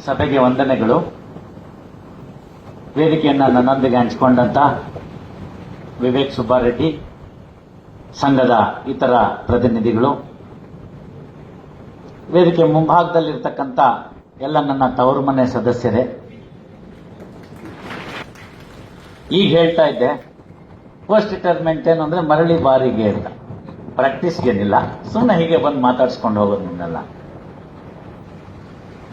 ಸಭೆಗೆ ವಂದನೆಗಳು. ವೇದಿಕೆಯನ್ನು ನನ್ನೊಂದಿಗೆ ಹಂಚಿಕೊಂಡಂತ ವಿವೇಕ್ ಸುಬ್ಬಾರೆಡ್ಡಿ, ಸಂಘದ ಇತರ ಪ್ರತಿನಿಧಿಗಳು, ವೇದಿಕೆ ಮುಂಭಾಗದಲ್ಲಿರ್ತಕ್ಕಂಥ ಎಲ್ಲ ನನ್ನ ತವರು ಮನೆ ಸದಸ್ಯರೇ, ಈಗ ಹೇಳ್ತಾ ಇದ್ದೆ ಪೋಸ್ಟ್ ರಿಟೈರ್ಮೆಂಟ್ ಏನು ಅಂದ್ರೆ ಮರಳಿ ಬಾರಿಗೆ ಅಂತ, ಪ್ರಾಕ್ಟೀಸ್ಗೇನಿಲ್ಲ, ಸುಮ್ಮನೆ ಹೀಗೆ ಬಂದು ಮಾತಾಡ್ಸ್ಕೊಂಡು ಹೋಗೋದು ನಿನ್ನೆಲ್ಲ.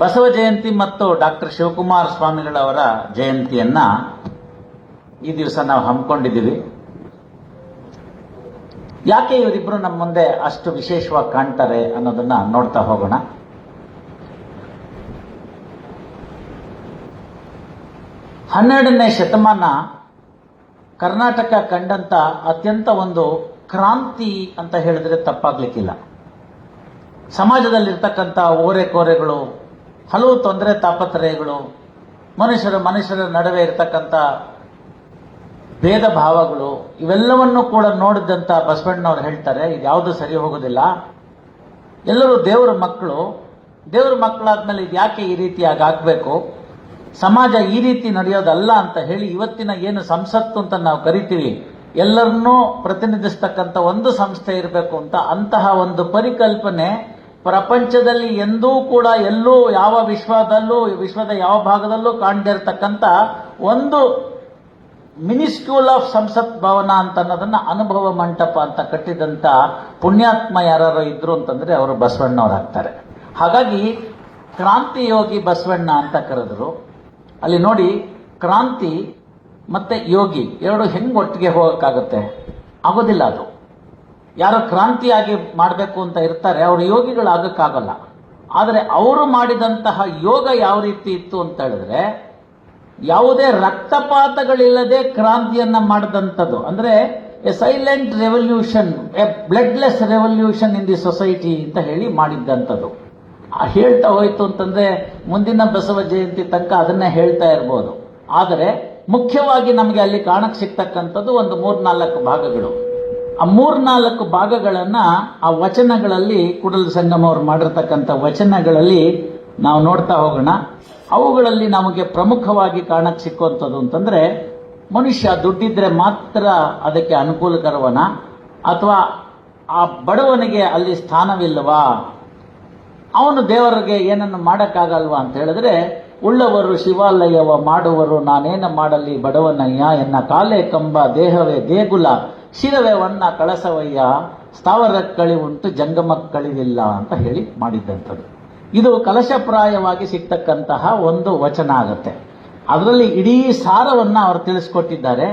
ಬಸವ ಜಯಂತಿ ಮತ್ತು ಡಾಕ್ಟರ್ ಶಿವಕುಮಾರ ಸ್ವಾಮಿಗಳವರ ಜಯಂತಿಯನ್ನ ಈ ದಿವಸ ನಾವು ಹಮ್ಮಿಕೊಂಡಿದ್ದೀವಿ. ಯಾಕೆ ಇವರಿಬ್ರು ನಮ್ಮ ಮುಂದೆ ಅಷ್ಟು ವಿಶೇಷವಾಗಿ ಕಾಣ್ತಾರೆ ಅನ್ನೋದನ್ನ ನೋಡ್ತಾ ಹೋಗೋಣ. ಹನ್ನೆರಡನೇ ಶತಮಾನ ಕರ್ನಾಟಕ ಕಂಡಂತ ಅತ್ಯಂತ ಒಂದು ಕ್ರಾಂತಿ ಅಂತ ಹೇಳಿದ್ರೆ ತಪ್ಪಾಗ್ಲಿಕ್ಕಿಲ್ಲ. ಸಮಾಜದಲ್ಲಿರ್ತಕ್ಕಂಥ ಓರೆಕೋರೆಗಳು, ಹಲವು ತೊಂದರೆ ತಾಪತ್ರಯಗಳು, ಮನುಷ್ಯರ ನಡುವೆ ಇರತಕ್ಕಂಥ ಭೇದ ಭಾವಗಳು, ಇವೆಲ್ಲವನ್ನೂ ಕೂಡ ನೋಡಿದಂತ ಬಸವಣ್ಣನವರು ಹೇಳ್ತಾರೆ, ಇದು ಯಾವುದು ಸರಿ ಹೋಗೋದಿಲ್ಲ, ಎಲ್ಲರೂ ದೇವರ ಮಕ್ಕಳು, ದೇವರ ಮಕ್ಕಳಾದ್ಮೇಲೆ ಇದು ಯಾಕೆ ಈ ರೀತಿಯಾಗಿ ಆಗ್ಬೇಕು, ಸಮಾಜ ಈ ರೀತಿ ನಡೆಯೋದಲ್ಲ ಅಂತ ಹೇಳಿ ಇವತ್ತಿನ ಏನು ಸಂಸತ್ತು ಅಂತ ನಾವು ಕರಿತೀವಿ, ಎಲ್ಲರನ್ನೂ ಪ್ರತಿನಿಧಿಸ್ತಕ್ಕಂಥ ಒಂದು ಸಂಸ್ಥೆ ಇರಬೇಕು ಅಂತ, ಅಂತಹ ಒಂದು ಪರಿಕಲ್ಪನೆ ಪ್ರಪಂಚದಲ್ಲಿ ಎಂದೂ ಕೂಡ ಎಲ್ಲೂ ಯಾವ ವಿಶ್ವದ ಯಾವ ಭಾಗದಲ್ಲೂ ಕಾಣದೇ ಇರತಕ್ಕಂಥ ಒಂದು ಮಿನಿಸ್ಕ್ಯೂಲ್ ಆಫ್ ಸಂಸತ್ ಭವನ ಅಂತ ಅನ್ನೋದನ್ನ ಅನುಭವ ಮಂಟಪ ಅಂತ ಕಟ್ಟಿದಂತ ಪುಣ್ಯಾತ್ಮ ಯಾರು ಇದ್ರು ಅಂತಂದ್ರೆ ಅವರು ಬಸವಣ್ಣವರಾಗ್ತಾರೆ. ಹಾಗಾಗಿ ಕ್ರಾಂತಿ ಯೋಗಿ ಬಸವಣ್ಣ ಅಂತ ಕರೆದ್ರು. ಅಲ್ಲಿ ನೋಡಿ, ಕ್ರಾಂತಿ ಮತ್ತೆ ಯೋಗಿ ಎರಡು ಹೆಂಗ್ ಒಟ್ಟಿಗೆ ಹೋಗಕ್ಕಾಗುತ್ತೆ? ಆಗೋದಿಲ್ಲ. ಅದು ಯಾರೋ ಕ್ರಾಂತಿಯಾಗಿ ಮಾಡಬೇಕು ಅಂತ ಇರ್ತಾರೆ, ಅವರು ಯೋಗಿಗಳಾಗಕ್ಕಾಗಲ್ಲ. ಆದರೆ ಅವರು ಮಾಡಿದಂತಹ ಯೋಗ ಯಾವ ರೀತಿ ಇತ್ತು ಅಂತ ಹೇಳಿದ್ರೆ, ಯಾವುದೇ ರಕ್ತಪಾತಗಳಿಲ್ಲದೆ ಕ್ರಾಂತಿಯನ್ನ ಮಾಡಿದಂಥದ್ದು. ಅಂದ್ರೆ a silent revolution, a bloodless revolution in the society ಅಂತ ಹೇಳಿ ಮಾಡಿದ್ದಂಥದ್ದು. ಹೇಳ್ತಾ ಹೋಯ್ತು ಅಂತಂದ್ರೆ ಮುಂದಿನ ಬಸವ ಜಯಂತಿ ತನಕ ಅದನ್ನೇ ಹೇಳ್ತಾ ಇರ್ಬೋದು. ಆದರೆ ಮುಖ್ಯವಾಗಿ ನಮಗೆ ಅಲ್ಲಿ ಕಾಣಕ್ಕೆ ಸಿಗ್ತಕ್ಕಂಥದ್ದು ಒಂದು 3-4 ಭಾಗಗಳು. ಆ 3-4 ಭಾಗಗಳನ್ನ ಆ ವಚನಗಳಲ್ಲಿ, ಕೂಡಲ ಸಂಗಮ ಅವರು ಮಾಡಿರ್ತಕ್ಕಂಥ ವಚನಗಳಲ್ಲಿ ನಾವು ನೋಡ್ತಾ ಹೋಗೋಣ. ಅವುಗಳಲ್ಲಿ ನಮಗೆ ಪ್ರಮುಖವಾಗಿ ಕಾಣಕ್ಕೆ ಸಿಕ್ಕುವಂಥದ್ದು ಅಂತಂದ್ರೆ, ಮನುಷ್ಯ ದುಡ್ಡಿದ್ರೆ ಮಾತ್ರ ಅದಕ್ಕೆ ಅನುಕೂಲಕರವನ, ಅಥವಾ ಆ ಬಡವನಿಗೆ ಅಲ್ಲಿ ಸ್ಥಾನವಿಲ್ಲವಾ, ಅವನು ದೇವರಿಗೆ ಏನನ್ನು ಮಾಡಕ್ಕಾಗಲ್ವಾ ಅಂತ ಹೇಳಿದ್ರೆ, ಉಳ್ಳವರು ಶಿವಾಲಯವ ಮಾಡುವರು, ನಾನೇನ ಮಾಡಲಿ ಬಡವನಯ್ಯ, ಎನ್ನ ಕಾಲೇ ಕಂಬ ದೇಹವೇ ದೇಗುಲ, ಶಿರವೇ ವನ್ನ ಕಳಸವಯ್ಯ, ಸ್ಥಾವರಕ್ಕಳಿ ಉಂಟು ಜಂಗಮಕ್ಕಳಿವಿಲ್ಲ ಅಂತ ಹೇಳಿ ಮಾಡಿದ್ದಂಥದ್ದು. ಇದು ಕಲಶಪ್ರಾಯವಾಗಿ ಸಿಗ್ತಕ್ಕಂತಹ ಒಂದು ವಚನ ಆಗತ್ತೆ. ಅದರಲ್ಲಿ ಇಡೀ ಸಾರವನ್ನ ಅವರು ತಿಳಿಸ್ಕೊಟ್ಟಿದ್ದಾರೆ.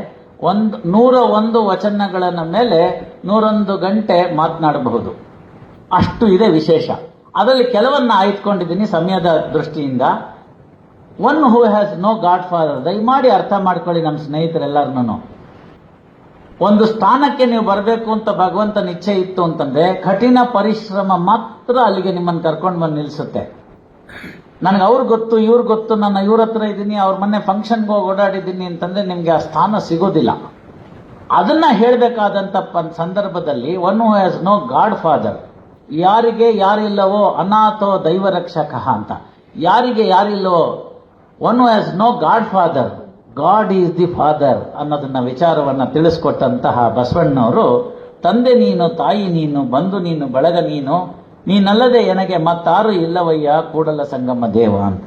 101 ವಚನಗಳ ಮೇಲೆ 101 ಗಂಟೆ ಮಾತನಾಡಬಹುದು, ಅಷ್ಟು ಇದೆ ವಿಶೇಷ. ಅದರಲ್ಲಿ ಕೆಲವನ್ನ ಆಯ್ದುಕೊಂಡಿದ್ದೀನಿ ಸಮಯದ ದೃಷ್ಟಿಯಿಂದ. One who has no god father, ದಯಮಾಡಿ ಅರ್ಥ ಮಾಡ್ಕೊಳ್ಳಿ ನಮ್ಮ ಸ್ನೇಹಿತರೆಲ್ಲರನ್ನೂ. ಒಂದು ಸ್ಥಾನಕ್ಕೆ ನೀವು ಬರಬೇಕು ಅಂತ ಭಗವಂತನ ಇಚ್ಛೆ ಇತ್ತು ಅಂತಂದ್ರೆ ಕಠಿಣ ಪರಿಶ್ರಮ ಮಾತ್ರ ಅಲ್ಲಿಗೆ ನಿಮ್ಮನ್ನು ಕರ್ಕೊಂಡು ಬಂದು ನಿಲ್ಲಿಸುತ್ತೆ. ನನಗೆ ಅವ್ರು ಗೊತ್ತು, ಇವ್ರು ಗೊತ್ತು, ನಾನು ಇವ್ರ ಹತ್ರ ಇದ್ದೀನಿ, ಅವ್ರ ಮೊನ್ನೆ ಫಂಕ್ಷನ್ಗೆ ಹೋಗಿ ಓಡಾಡಿದ್ದೀನಿ ಅಂತಂದ್ರೆ ನಿಮ್ಗೆ ಆ ಸ್ಥಾನ ಸಿಗೋದಿಲ್ಲ. ಅದನ್ನ ಹೇಳಬೇಕಾದಂತ ಸಂದರ್ಭದಲ್ಲಿ one who has no god father, ಯಾರಿಗೆ ಯಾರಿಲ್ಲವೋ ಅನಾಥೋ ದೈವ ರಕ್ಷಕ ಅಂತ, ಯಾರಿಗೆ ಯಾರಿಲ್ಲವೋ one who has no god father, god is the father ಅನ್ನೋದನ್ನ ವಿಚಾರವನ್ನ ತಿಳಿಸ್ಕೊಟ್ಟಂತಹ ಬಸವಣ್ಣವರು, ತಂದೆ ನೀನು, ತಾಯಿ ನೀನು, ಬಂಧು ನೀನು, ಬಳಗ ನೀನು, ನೀನಲ್ಲದೆ ನನಗೆ ಮತ್ತಾರು ಇಲ್ಲವಯ್ಯ ಕೂಡಲ ಸಂಗಮ ದೇವ ಅಂತ.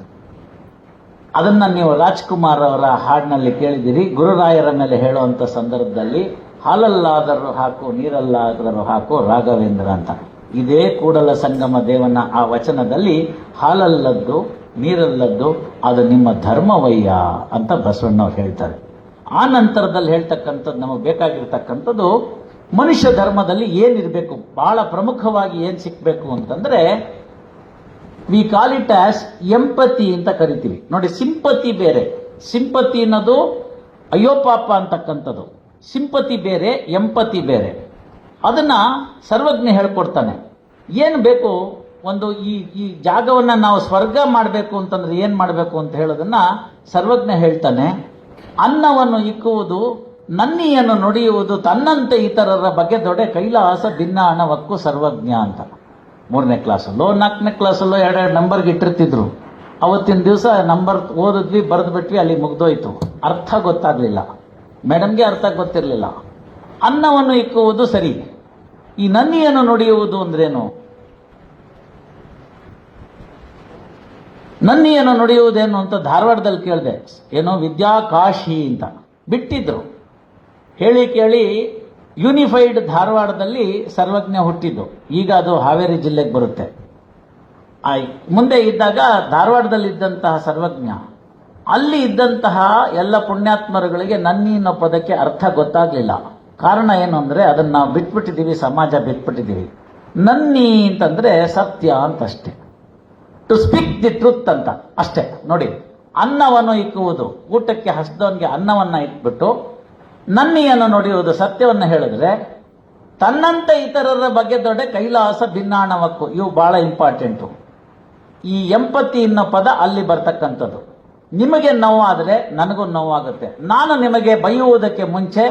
ಅದನ್ನ ನೀವು ರಾಜ್ಕುಮಾರ್ ಅವರ ಹಾಡಿನಲ್ಲಿ ಕೇಳಿದಿರಿ. ಗುರುರಾಯರ ಮೇಲೆ ಹೇಳುವಂತ ಸಂದರ್ಭದಲ್ಲಿ ಹಾಲಲ್ಲಾದರೂ ಹಾಕು, ನೀರಲ್ಲಾದರೂ ಹಾಕು ರಾಘವೇಂದ್ರ ಅಂತ. ಇದೇ ಕೂಡಲ ಸಂಗಮ ದೇವನ ಆ ವಚನದಲ್ಲಿ ಹಾಲಲ್ಲದ್ದು ನೀರಲ್ಲದ್ದು ಅದು ನಿಮ್ಮ ಧರ್ಮವಯ್ಯ ಅಂತ ಬಸವಣ್ಣವ್ರು ಹೇಳ್ತಾರೆ. ಆ ನಂತರದಲ್ಲಿ ಹೇಳ್ತಕ್ಕಂಥದ್ದು ನಮಗೆ ಬೇಕಾಗಿರ್ತಕ್ಕಂಥದ್ದು ಮನುಷ್ಯ ಧರ್ಮದಲ್ಲಿ ಏನಿರಬೇಕು, ಬಹಳ ಪ್ರಮುಖವಾಗಿ ಏನ್ ಸಿಕ್ಬೇಕು ಅಂತಂದ್ರೆ, we call it as empathy ಅಂತ ಕರಿತೀವಿ ನೋಡಿ. ಸಿಂಪತಿ ಬೇರೆ, ಸಿಂಪತಿ ಅನ್ನೋದು ಅಯ್ಯೋ ಪಾಪ ಅಂತಕ್ಕಂಥದ್ದು, ಸಿಂಪತಿ ಬೇರೆ, ಎಂಪತಿ ಬೇರೆ. ಅದನ್ನ ಸರ್ವಜ್ಞ ಹೇಳ್ಕೊಡ್ತಾನೆ. ಏನು ಬೇಕು, ಒಂದು ಈ ಜಾಗವನ್ನ ನಾವು ಸ್ವರ್ಗ ಮಾಡಬೇಕು ಅಂತಂದ್ರೆ ಏನ್ ಮಾಡಬೇಕು ಅಂತ ಹೇಳೋದನ್ನ ಸರ್ವಜ್ಞ ಹೇಳ್ತಾನೆ. ಅನ್ನವನ್ನು ಇಕ್ಕುವುದು, ನನ್ನಿಯನ್ನು ನುಡಿಯುವುದು, ತನ್ನಂತೆ ಇತರರ ಬಗ್ಗೆ ದೊಡ್ಡ ಕೈಲಾಸ ಭಿನ್ನಾಣವಕ್ಕೂ ಸರ್ವಜ್ಞ ಅಂತ. 3ನೇ ಕ್ಲಾಸಲ್ಲೋ 4ನೇ ಕ್ಲಾಸಲ್ಲೋ 2 ನಂಬರ್ಗೆ ಇಟ್ಟಿರ್ತಿದ್ರು. ಅವತ್ತಿನ ದಿವಸ ನಂಬರ್ ಓದಿದ್ವಿ, ಬರೆದು ಬಿಟ್ವಿ, ಅಲ್ಲಿ ಮುಗ್ದೋಯ್ತು. ಅರ್ಥ ಗೊತ್ತಾಗ್ಲಿಲ್ಲ, ಮೇಡಮ್ಗೆ ಅರ್ಥ ಗೊತ್ತಿರಲಿಲ್ಲ. ಅನ್ನವನ್ನು ಇಕ್ಕುವುದು ಸರಿ, ಈ ನನ್ನಿಯನ್ನು ನುಡಿಯುವುದು ಅಂದ್ರೇನು? ನನ್ನಿಯನ್ನು ನುಡಿಯುವುದೇನು ಅಂತ ಧಾರವಾಡದಲ್ಲಿ ಕೇಳಿದೆ. ಏನೋ ವಿದ್ಯಾಕಾಶಿ ಅಂತ ಬಿಟ್ಟಿದ್ರು. ಹೇಳಿ ಕೇಳಿ ಯೂನಿಫೈಡ್ ಧಾರವಾಡದಲ್ಲಿ ಸರ್ವಜ್ಞ ಹುಟ್ಟಿದ್ದು. ಈಗ ಅದು ಹಾವೇರಿ ಜಿಲ್ಲೆಗೆ ಬರುತ್ತೆ. ಮುಂದೆ ಇದ್ದಾಗ ಧಾರವಾಡದಲ್ಲಿದ್ದಂತಹ ಸರ್ವಜ್ಞ, ಅಲ್ಲಿ ಇದ್ದಂತಹ ಎಲ್ಲ ಪುಣ್ಯಾತ್ಮರುಗಳಿಗೆ ನನ್ನಿ ಅನ್ನೋ ಪದಕ್ಕೆ ಅರ್ಥ ಗೊತ್ತಾಗ್ಲಿಲ್ಲ. ಕಾರಣ ಏನು ಅಂದ್ರೆ ಅದನ್ನ ನಾವು ಬಿಟ್ಬಿಟ್ಟಿದ್ದೀವಿ, ಸಮಾಜ ಬಿಟ್ಬಿಟ್ಟಿದ್ದೀವಿ. ನನ್ನಿ ಅಂತಂದ್ರೆ ಸತ್ಯ ಅಂತಷ್ಟೇ, ಟು ಸ್ಪೀಕ್ ದಿ ಟ್ರುತ್ ಅಂತ ಅಷ್ಟೇ. ನೋಡಿ, ಅನ್ನವನ್ನು ಇಕ್ಕುವುದು, ಊಟಕ್ಕೆ ಹಸಿದವನಿಗೆ ಅನ್ನವನ್ನ ಇಟ್ಬಿಟ್ಟು ನನ್ನಿಯನ್ನು ನುಡಿಯುವುದು, ಸತ್ಯವನ್ನು ಹೇಳಿದ್ರೆ ತನ್ನಂತೆ ಇತರರ ಬಗ್ಗೆ ದೊಡ್ಡ ಕೈಲಾಸ ಭಿನ್ನಾಣವಕ್ಕೂ, ಇವು ಬಹಳ ಇಂಪಾರ್ಟೆಂಟು. ಈ ಎಂಪತಿ ಅನ್ನೋ ಪದ ಅಲ್ಲಿ ಬರ್ತಕ್ಕಂಥದ್ದು. ನಿಮಗೆ ನೋವಾದರೆ ನನಗೂ ನೋವಾಗುತ್ತೆ. ನಾನು ನಿಮಗೆ ಬೈಯುವುದಕ್ಕೆ ಮುಂಚೆ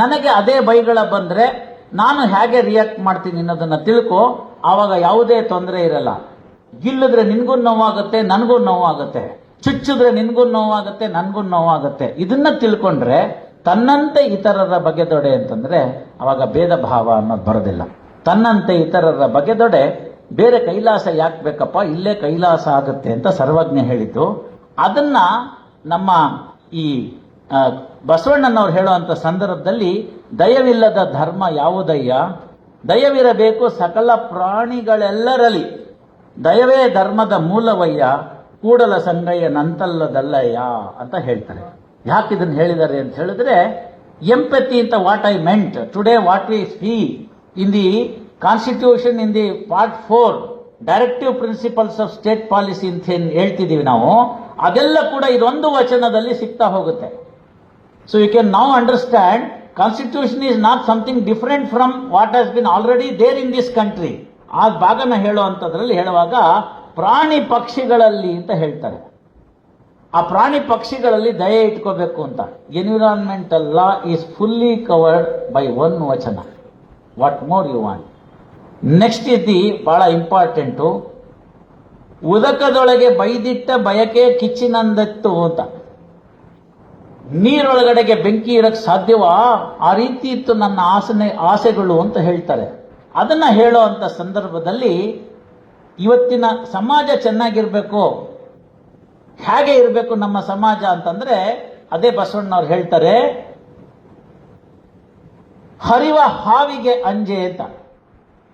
ನನಗೆ ಅದೇ ಬೈಗಳ ಬಂದ್ರೆ ನಾನು ಹೇಗೆ ರಿಯಾಕ್ಟ್ ಮಾಡ್ತೀನಿ ಅನ್ನೋದನ್ನ ತಿಳ್ಕೊ. ಆವಾಗ ಯಾವುದೇ ತೊಂದರೆ ಇರಲ್ಲ. ಗಿಲ್ಲಿದ್ರೆ ನಿನ್ಗೂ ನೋವಾಗುತ್ತೆ, ನನಗೂ ನೋವಾಗುತ್ತೆ. ಚುಚ್ಚಿದ್ರೆ ನಿನ್ಗೂ ನೋವಾಗುತ್ತೆ, ನನಗೂ ನೋವಾಗುತ್ತೆ. ಇದನ್ನ ತಿಳ್ಕೊಂಡ್ರೆ ತನ್ನಂತೆ ಇತರರ ಬಗೆದೊಡೆ ಅಂತಂದ್ರೆ ಅವಾಗ ಭೇದ ಭಾವ ಅನ್ನೋದು ಬರೋದಿಲ್ಲ. ತನ್ನಂತೆ ಇತರರ ಬಗೆದೊಡೆ, ಬೇರೆ ಕೈಲಾಸ ಯಾಕೆ ಬೇಕಪ್ಪ, ಇಲ್ಲೇ ಕೈಲಾಸ ಆಗುತ್ತೆ ಅಂತ ಸರ್ವಜ್ಞ ಹೇಳಿದ್ದು. ಅದನ್ನ ನಮ್ಮ ಈ ಬಸವಣ್ಣನವ್ರು ಹೇಳುವಂತ ಸಂದರ್ಭದಲ್ಲಿ, ದಯವಿಲ್ಲದ ಧರ್ಮ ಯಾವುದಯ್ಯ, ದಯವಿರಬೇಕು ಸಕಲ ಪ್ರಾಣಿಗಳೆಲ್ಲರಲ್ಲಿ, ದಯವೇ ಧರ್ಮದ ಮೂಲವಯ್ಯ, ಕೂಡಲ ಸಂಗಯ್ಯ ನಂತಲ್ಲದಲ್ಲಯ್ಯ ಅಂತ ಹೇಳ್ತಾರೆ. ಯಾಕೆ ಇದನ್ನು ಹೇಳಿದ್ದಾರೆ ಅಂತ ಹೇಳಿದ್ರೆ, ಎಂಪತಿ ಅಂತ what I made today, what we C in the constitution in the part 4 directive principles of state policy ಅಂತ ಏನ್ ಹೇಳ್ತಿದೀವಿ ನಾವು, ಅದೆಲ್ಲ ಕೂಡ ಇದೊಂದು ವಚನದಲ್ಲಿ ಸಿಗ್ತಾ ಹೋಗುತ್ತೆ. So you can now understand, constitution is not something different from what has been already there in this country. ಆ ಭಾಗನ ಹೇಳುವಂಥದ್ರಲ್ಲಿ ಹೇಳುವಾಗ ಪ್ರಾಣಿ ಪಕ್ಷಿಗಳಲ್ಲಿ ಅಂತ ಹೇಳ್ತಾರೆ. ಆ ಪ್ರಾಣಿ ಪಕ್ಷಿಗಳಲ್ಲಿ ದಯೆ ಇಟ್ಕೋಬೇಕು ಅಂತ. Environmental law is fully covered by one vachana. What more you want? Next ಇದ್ದಿ ಬಹಳ ಇಂಪಾರ್ಟೆಂಟು, ಉದಕದೊಳಗೆ ಬೈದಿಟ್ಟ ಬಯಕೆ ಕಿಚ್ಚಿನಂದತ್ತು ಅಂತ. ನೀರೊಳಗಡೆಗೆ ಬೆಂಕಿ ಇರಕ್ಕೆ ಸಾಧ್ಯವಾ? ಆ ರೀತಿ ಇತ್ತು ನನ್ನ ಆಸೆಗಳು ಅಂತ ಹೇಳ್ತಾರೆ. ಅದನ್ನ ಹೇಳೋ ಅಂತ ಸಂದರ್ಭದಲ್ಲಿ ಇವತ್ತಿನ ಸಮಾಜ ಚೆನ್ನಾಗಿರ್ಬೇಕು, ಹೇಗೆ ಇರಬೇಕು ನಮ್ಮ ಸಮಾಜ ಅಂತಂದ್ರೆ ಅದೇ ಬಸವಣ್ಣವ್ರು ಹೇಳ್ತಾರೆ, ಹರಿವ ಹಾವಿಗೆ ಅಂಜೆ ಅಂತ.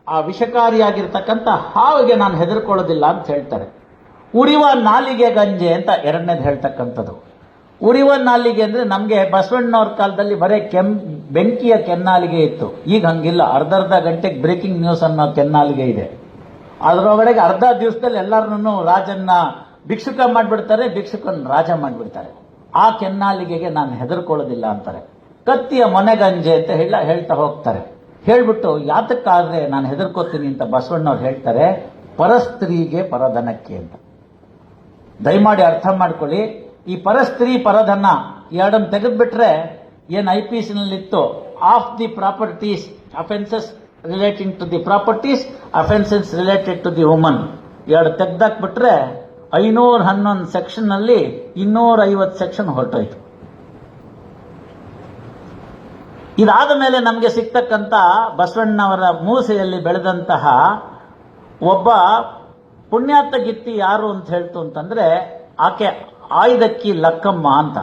ಆ ವಿಷಕಾರಿಯಾಗಿರ್ತಕ್ಕಂಥ ಹಾವಿಗೆ ನಾನು ಹೆದರ್ಕೊಳ್ಳೋದಿಲ್ಲ ಅಂತ ಹೇಳ್ತಾರೆ. ಉರಿವ ನಾಲಿಗೆ ಗಂಜೆ ಅಂತ ಎರಡನೇದು ಹೇಳ್ತಕ್ಕಂಥದ್ದು. ಉರಿವ ನಾಲಿಗೆ ಅಂದ್ರೆ ನಮಗೆ ಬಸವಣ್ಣವ್ರ ಕಾಲದಲ್ಲಿ ಬರೇ ಬೆಂಕಿಯ ಕೆನ್ನಾಲಿಗೆ ಇತ್ತು. ಈಗ ಹಂಗಿಲ್ಲ, ಅರ್ಧ ಗಂಟೆಗೆ ಬ್ರೇಕಿಂಗ್ ನ್ಯೂಸ್ ಅನ್ನೋ ಕೆನ್ನಾಲಿಗೆ ಇದೆ. ಅದರೊಳಗಡೆಗೆ ಅರ್ಧ ದಿವಸದಲ್ಲಿ ಎಲ್ಲರನ್ನೂ ರಾಜನ್ನ ಭಿಕ್ಷುಕ ಮಾಡಿಬಿಡ್ತಾರೆ, ಭಿಕ್ಷುಕನ್ ರಾಜ ಮಾಡಿಬಿಡ್ತಾರೆ. ಆ ಕೆನ್ನಾಲಿಗೆಗೆ ನಾನು ಹೆದರ್ಕೊಳ್ಳೋದಿಲ್ಲ ಅಂತಾರೆ. ಕತ್ತಿಯ ಮೊನೆಗಂಜೆ ಅಂತ ಹೇಳ್ತಾ ಹೋಗ್ತಾರೆ. ಹೇಳ್ಬಿಟ್ಟು ಯಾತಕ್ಕಾದ್ರೆ ನಾನು ಹೆದರ್ಕೋತೀನಿ ಅಂತ ಬಸವಣ್ಣವ್ರು ಹೇಳ್ತಾರೆ, ಪರಸ್ತ್ರೀಗೆ ಪರಧನಕ್ಕೆ ಅಂತ. ದಯಮಾಡಿ ಅರ್ಥ ಮಾಡ್ಕೊಳ್ಳಿ, ಈ ಪರಸ್ತ್ರೀ ಪರಧನ ಎರಡನ್ನು ತೆಗೆದ್ಬಿಟ್ರೆ ಏನ್ IPC ನಲ್ಲಿತ್ತು, of the properties offences relating to the properties, offences related to the woman, ಎರಡು ತೆಗ್ದಾಕ್ಬಿಟ್ರೆ 511 ಸೆಕ್ಷನ್ ನಲ್ಲಿ 250 ಸೆಕ್ಷನ್ ಹೊರಟೋಯ್ತು. ಇದಾದ ಮೇಲೆ ನಮಗೆ ಸಿಗ್ತಕ್ಕಂಥ ಬಸವಣ್ಣವರ ಮೂಸೆಯಲ್ಲಿ ಬೆಳೆದಂತಹ ಒಬ್ಬ ಪುಣ್ಯಾತ ಗಿತ್ತಿ ಯಾರು ಅಂತ ಹೇಳ್ತು ಅಂತಂದ್ರೆ ಆಕೆ ಆಯ್ದಕ್ಕಿ ಲಕ್ಕಮ್ಮ ಅಂತ.